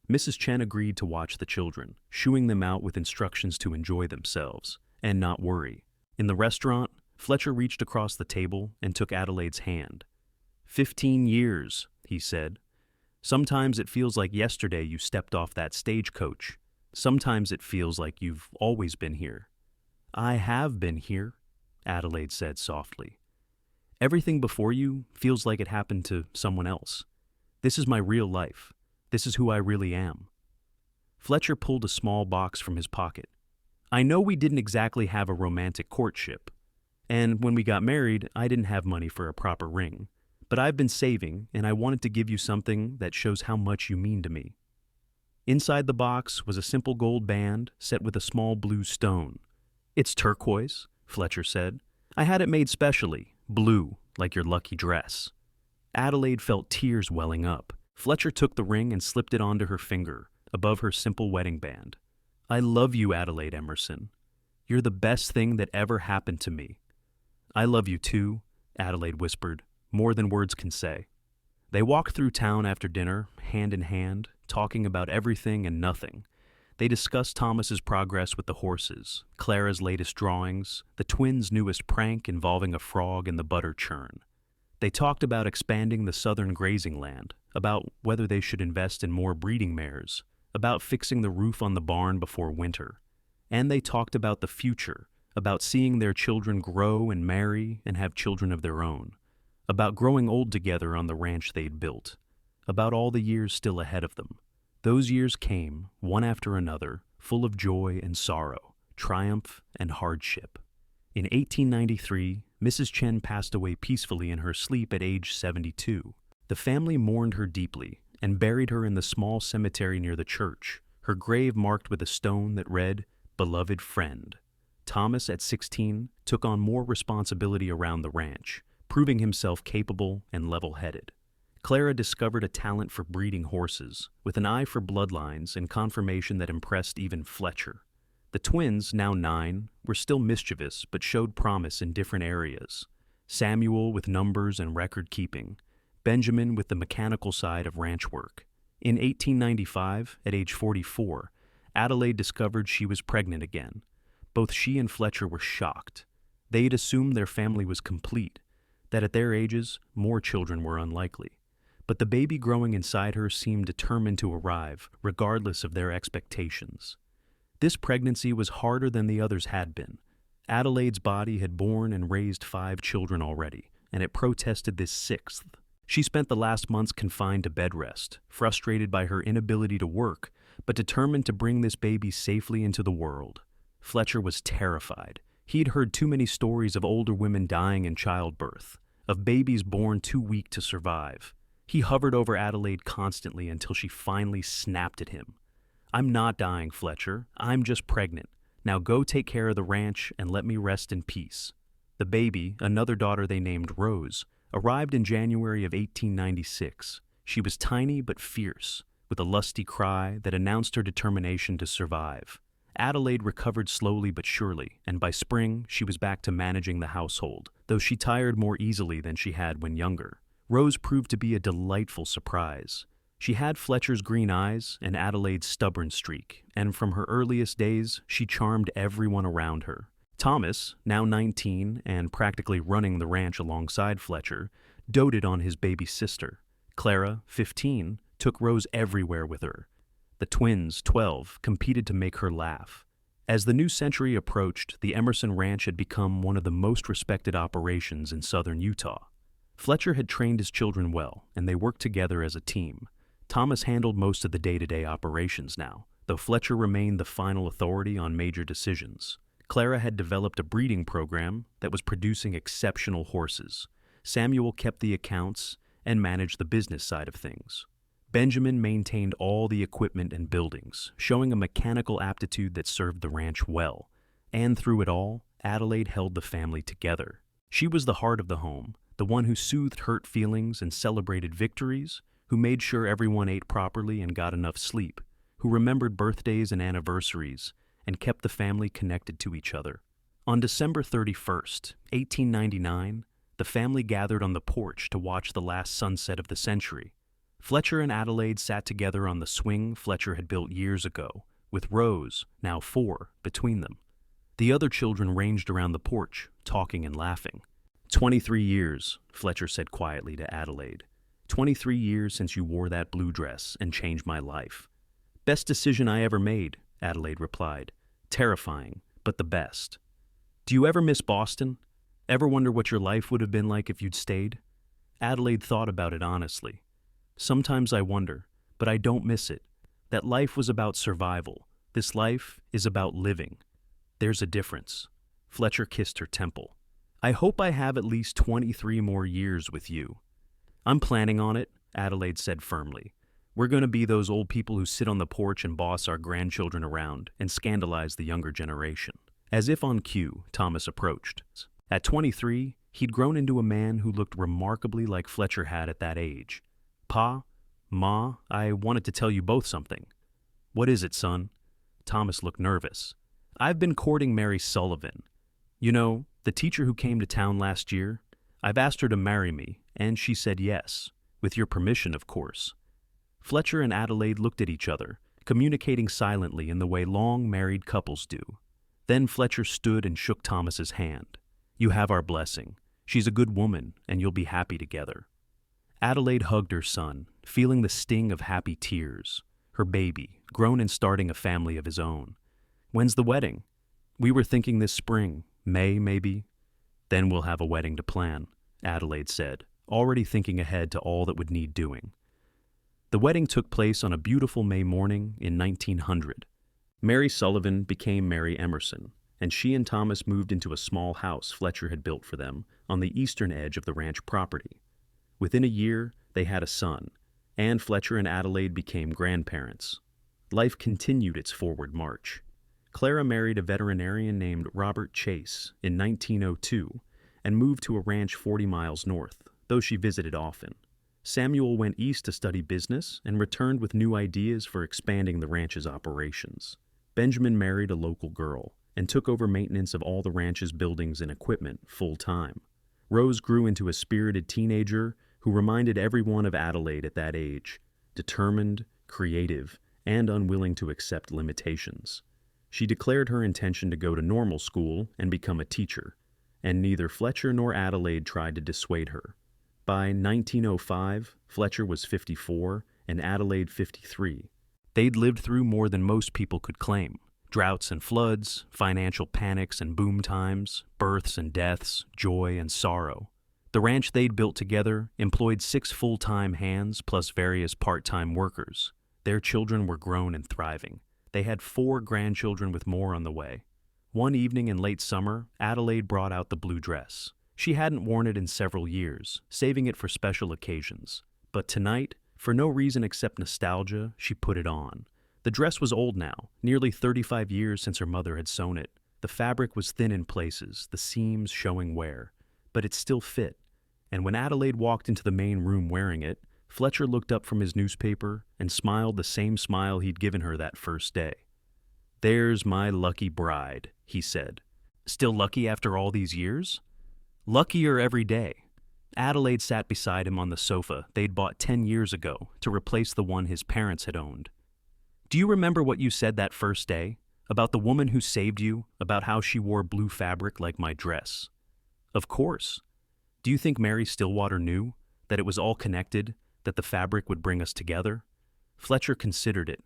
S1: Mrs. Chen agreed to watch the children, shooing them out with instructions to enjoy themselves and not worry. In the restaurant, Fletcher reached across the table and took Adelaide's hand. 15 years, he said. Sometimes it feels like yesterday you stepped off that stagecoach. Sometimes it feels like you've always been here. I have been here, Adelaide said softly. Everything before you feels like it happened to someone else. This is my real life. This is who I really am. Fletcher pulled a small box from his pocket. I know we didn't exactly have a romantic courtship, and when we got married, I didn't have money for a proper ring. But I've been saving, and I wanted to give you something that shows how much you mean to me. Inside the box was a simple gold band set with a small blue stone. It's turquoise, Fletcher said. I had it made specially, blue, like your lucky dress. Adelaide felt tears welling up. Fletcher took the ring and slipped it onto her finger, above her simple wedding band. I love you, Adelaide Emerson. You're the best thing that ever happened to me. I love you too, Adelaide whispered, more than words can say. They walked through town after dinner, hand in hand, talking about everything and nothing. They discussed Thomas's progress with the horses, Clara's latest drawings, the twins' newest prank involving a frog in the butter churn. They talked about expanding the southern grazing land, about whether they should invest in more breeding mares, about fixing the roof on the barn before winter. And they talked about the future, about seeing their children grow and marry and have children of their own, about growing old together on the ranch they'd built, about all the years still ahead of them. Those years came, one after another, full of joy and sorrow, triumph and hardship. In 1893, Mrs. Chen passed away peacefully in her sleep at age 72. The family mourned her deeply and buried her in the small cemetery near the church, her grave marked with a stone that read, Beloved Friend. Thomas, at 16, took on more responsibility around the ranch, proving himself capable and level-headed. Clara discovered a talent for breeding horses, with an eye for bloodlines and confirmation that impressed even Fletcher. The twins, now 9, were still mischievous but showed promise in different areas. Samuel with numbers and record-keeping, Benjamin with the mechanical side of ranch work. In 1895, at age 44, Adelaide discovered she was pregnant again. Both she and Fletcher were shocked. They'd assumed their family was complete, that at their ages, more children were unlikely. But the baby growing inside her seemed determined to arrive, regardless of their expectations. This pregnancy was harder than the others had been. Adelaide's body had borne and raised 5 children already, and it protested this 6th. She spent the last months confined to bed rest, frustrated by her inability to work, but determined to bring this baby safely into the world. Fletcher was terrified. He'd heard too many stories of older women dying in childbirth, of babies born too weak to survive. He hovered over Adelaide constantly until she finally snapped at him. I'm not dying, Fletcher. I'm just pregnant. Now go take care of the ranch and let me rest in peace. The baby, another daughter they named Rose, arrived in January of 1896. She was tiny but fierce, with a lusty cry that announced her determination to survive. Adelaide recovered slowly but surely, and by spring she was back to managing the household, though she tired more easily than she had when younger. Rose proved to be a delightful surprise. She had Fletcher's green eyes and Adelaide's stubborn streak, and from her earliest days, she charmed everyone around her. Thomas, now 19 and practically running the ranch alongside Fletcher, doted on his baby sister. Clara, 15, took Rose everywhere with her. The twins, 12, competed to make her laugh. As the new century approached, the Emerson Ranch had become one of the most respected operations in southern Utah. Fletcher had trained his children well, and they worked together as a team. Thomas handled most of the day-to-day operations now, though Fletcher remained the final authority on major decisions. Clara had developed a breeding program that was producing exceptional horses. Samuel kept the accounts and managed the business side of things. Benjamin maintained all the equipment and buildings, showing a mechanical aptitude that served the ranch well. And through it all, Adelaide held the family together. She was the heart of the home, the one who soothed hurt feelings and celebrated victories, who made sure everyone ate properly and got enough sleep, who remembered birthdays and anniversaries, and kept the family connected to each other. On December 31st, 1899, the family gathered on the porch to watch the last sunset of the century. Fletcher and Adelaide sat together on the swing Fletcher had built years ago, with Rose, now 4, between them. The other children ranged around the porch, talking and laughing. "23 years," Fletcher said quietly to Adelaide. "23 years since you wore that blue dress and changed my life." "Best decision I ever made," Adelaide replied. "Terrifying, but the best." "Do you ever miss Boston? Ever wonder what your life would have been like if you'd stayed?" Adelaide thought about it honestly. "Sometimes I wonder, but I don't miss it. That life was about survival. This life is about living. There's a difference." Fletcher kissed her temple. "I hope I have at least 23 more years with you." "I'm planning on it," Adelaide said firmly. "We're going to be those old people who sit on the porch and boss our grandchildren around and scandalize the younger generation." As if on cue, Thomas approached. At 23, he'd grown into a man who looked remarkably like Fletcher had at that age. "Pa, Ma, I wanted to tell you both something." "What is it, son?" Thomas looked nervous. "I've been courting Mary Sullivan. You know, the teacher who came to town last year. I've asked her to marry me, and she said yes. With your permission, of course." Fletcher and Adelaide looked at each other, communicating silently in the way long married couples do. Then Fletcher stood and shook Thomas's hand. "You have our blessing. She's a good woman, and you'll be happy together." Adelaide hugged her son, feeling the sting of happy tears. Her baby, grown and starting a family of his own. "When's the wedding?" "We were thinking this spring, May maybe." "Then we'll have a wedding to plan," Adelaide said, already thinking ahead to all that would need doing. The wedding took place on a beautiful May morning in 1900. Mary Sullivan became Mary Emerson, and she and Thomas moved into a small house Fletcher had built for them on the eastern edge of the ranch property. Within a year, they had a son, and Fletcher and Adelaide became grandparents. Life continued its forward march. Clara married a veterinarian named Robert Chase in 1902 and moved to a ranch 40 miles north, though she visited often. Samuel went east to study business and returned with new ideas for expanding the ranch's operations. Benjamin married a local girl and took over maintenance of all the ranch's buildings and equipment full-time. Rose grew into a spirited teenager who reminded everyone of Adelaide at that age, determined, creative, and unwilling to accept limitations. She declared her intention to go to normal school and become a teacher, and neither Fletcher nor Adelaide tried to dissuade her. By 1905, Fletcher was 54 and Adelaide 53. They'd lived through more than most people could claim. Droughts and floods, financial panics and boom times, births and deaths, joy and sorrow. The ranch they'd built together employed 6 full-time hands plus various part-time workers. Their children were grown and thriving. They had 4 grandchildren with more on the way. One evening in late summer, Adelaide brought out the blue dress. She hadn't worn it in several years, saving it for special occasions. But tonight, for no reason except nostalgia, she put it on. The dress was old now, nearly 35 years since her mother had sewn it. The fabric was thin in places, the seams showing wear. But it still fit. And when Adelaide walked into the main room wearing it, Fletcher looked up from his newspaper and smiled the same smile he'd given her that first day. "There's my lucky bride," he said. "Still lucky after all these years?" "Luckier every day." Adelaide sat beside him on the sofa they'd bought 10 years ago to replace the one his parents had owned. "Do you remember what you said that first day? About the woman who saved you, about how she wore blue fabric like my dress?" "Of course. Do you think Mary Stillwater knew that it was all connected, that the fabric would bring us together?" Fletcher considered it.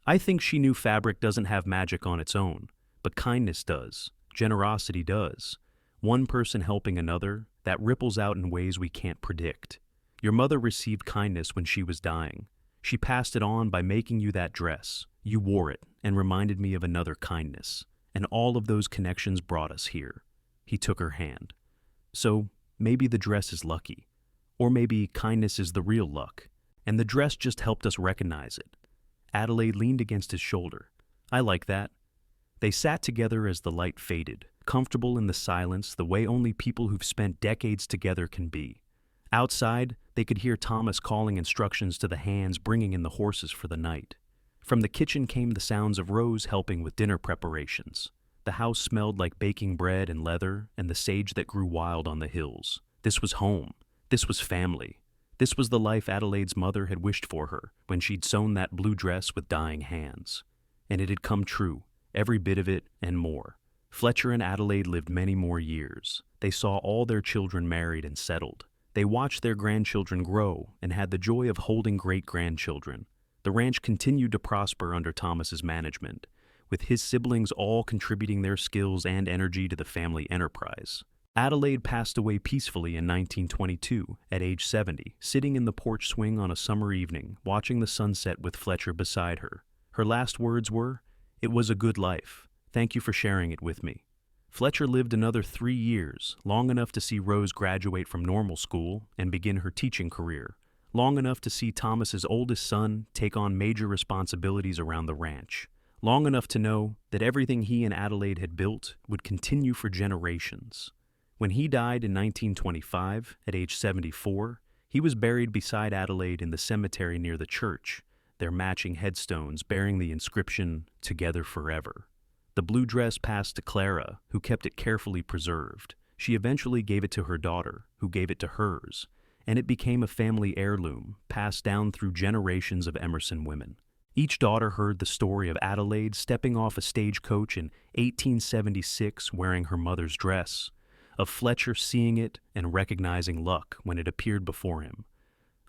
S1: "I think she knew fabric doesn't have magic on its own, but kindness does, generosity does. One person helping another, that ripples out in ways we can't predict. Your mother received kindness when she was dying. She passed it on by making you that dress. You wore it and reminded me of another kindness. And all of those connections brought us here." He took her hand. "So maybe the dress is lucky. Or maybe kindness is the real luck. And the dress just helped us recognize it." Adelaide leaned against his shoulder. "I like that." They sat together as the light faded, comfortable in the silence the way only people who've spent decades together can be. Outside, they could hear Thomas calling instructions to the hands bringing in the horses for the night. From the kitchen came the sounds of Rose helping with dinner preparations. The house smelled like baking bread and leather and the sage that grew wild on the hills. This was home. This was family. This was the life Adelaide's mother had wished for her when she'd sewn that blue dress with dying hands. And it had come true, every bit of it and more. Fletcher and Adelaide lived many more years. They saw all their children married and settled. They watched their grandchildren grow and had the joy of holding great-grandchildren. The ranch continued to prosper under Thomas's management, with his siblings all contributing their skills and energy to the family enterprise. Adelaide passed away peacefully in 1922, at age 70, sitting in the porch swing on a summer evening, watching the sunset with Fletcher beside her. Her last words were, "It was a good life. Thank you for sharing it with me." Fletcher lived another 3 years, long enough to see Rose graduate from normal school and begin her teaching career, long enough to see Thomas's oldest son take on major responsibilities around the ranch, long enough to know that everything he and Adelaide had built would continue for generations. When he died in 1925, at age 74, he was buried beside Adelaide in the cemetery near the church, their matching headstones bearing the inscription, "Together Forever." The blue dress passed to Clara, who kept it carefully preserved. She eventually gave it to her daughter, who gave it to hers, and it became a family heirloom, passed down through generations of Emerson women. Each daughter heard the story of Adelaide stepping off a stagecoach in 1876 wearing her mother's dress, of Fletcher seeing it and recognizing luck when it appeared before him,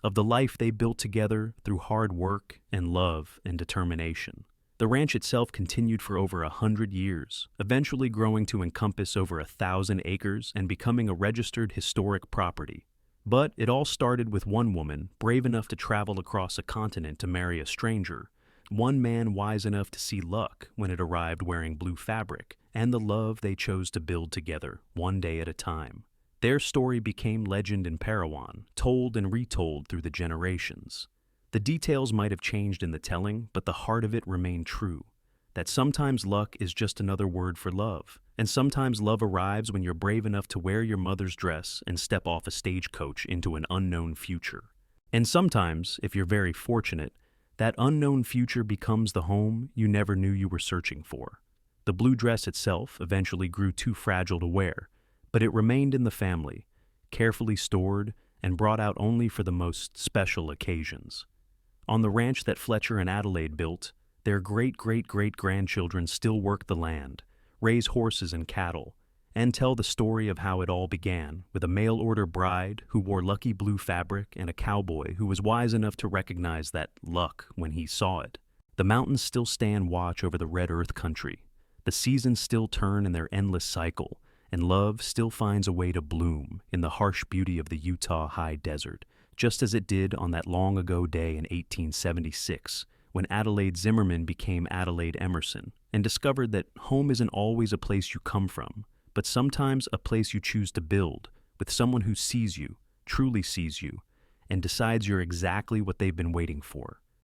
S1: of the life they built together through hard work and love and determination. The ranch itself continued for over 100 years, eventually growing to encompass over 1,000 acres and becoming a registered historic property. But it all started with one woman brave enough to travel across a continent to marry a stranger, one man wise enough to see luck when it arrived wearing blue fabric, and the love they chose to build together, one day at a time. Their story became legend in Parowan, told and retold through the generations. The details might have changed in the telling, but the heart of it remained true. That sometimes luck is just another word for love, and sometimes love arrives when you're brave enough to wear your mother's dress and step off a stagecoach into an unknown future. And sometimes, if you're very fortunate, that unknown future becomes the home you never knew you were searching for. The blue dress itself eventually grew too fragile to wear, but it remained in the family, carefully stored and brought out only for the most special occasions. On the ranch that Fletcher and Adelaide built, their great-great-great-grandchildren still work the land, raise horses and cattle, and tell the story of how it all began with a mail-order bride who wore lucky blue fabric and a cowboy who was wise enough to recognize that luck when he saw it. The mountains still stand watch over the red earth country. The seasons still turn in their endless cycle, and love still finds a way to bloom in the harsh beauty of the Utah high desert, just as it did on that long-ago day in 1876, when Adelaide Zimmerman became Adelaide Emerson and discovered that home isn't always a place you come from, but sometimes a place you choose to build with someone who sees you, truly sees you, and decides you're exactly what they've been waiting for.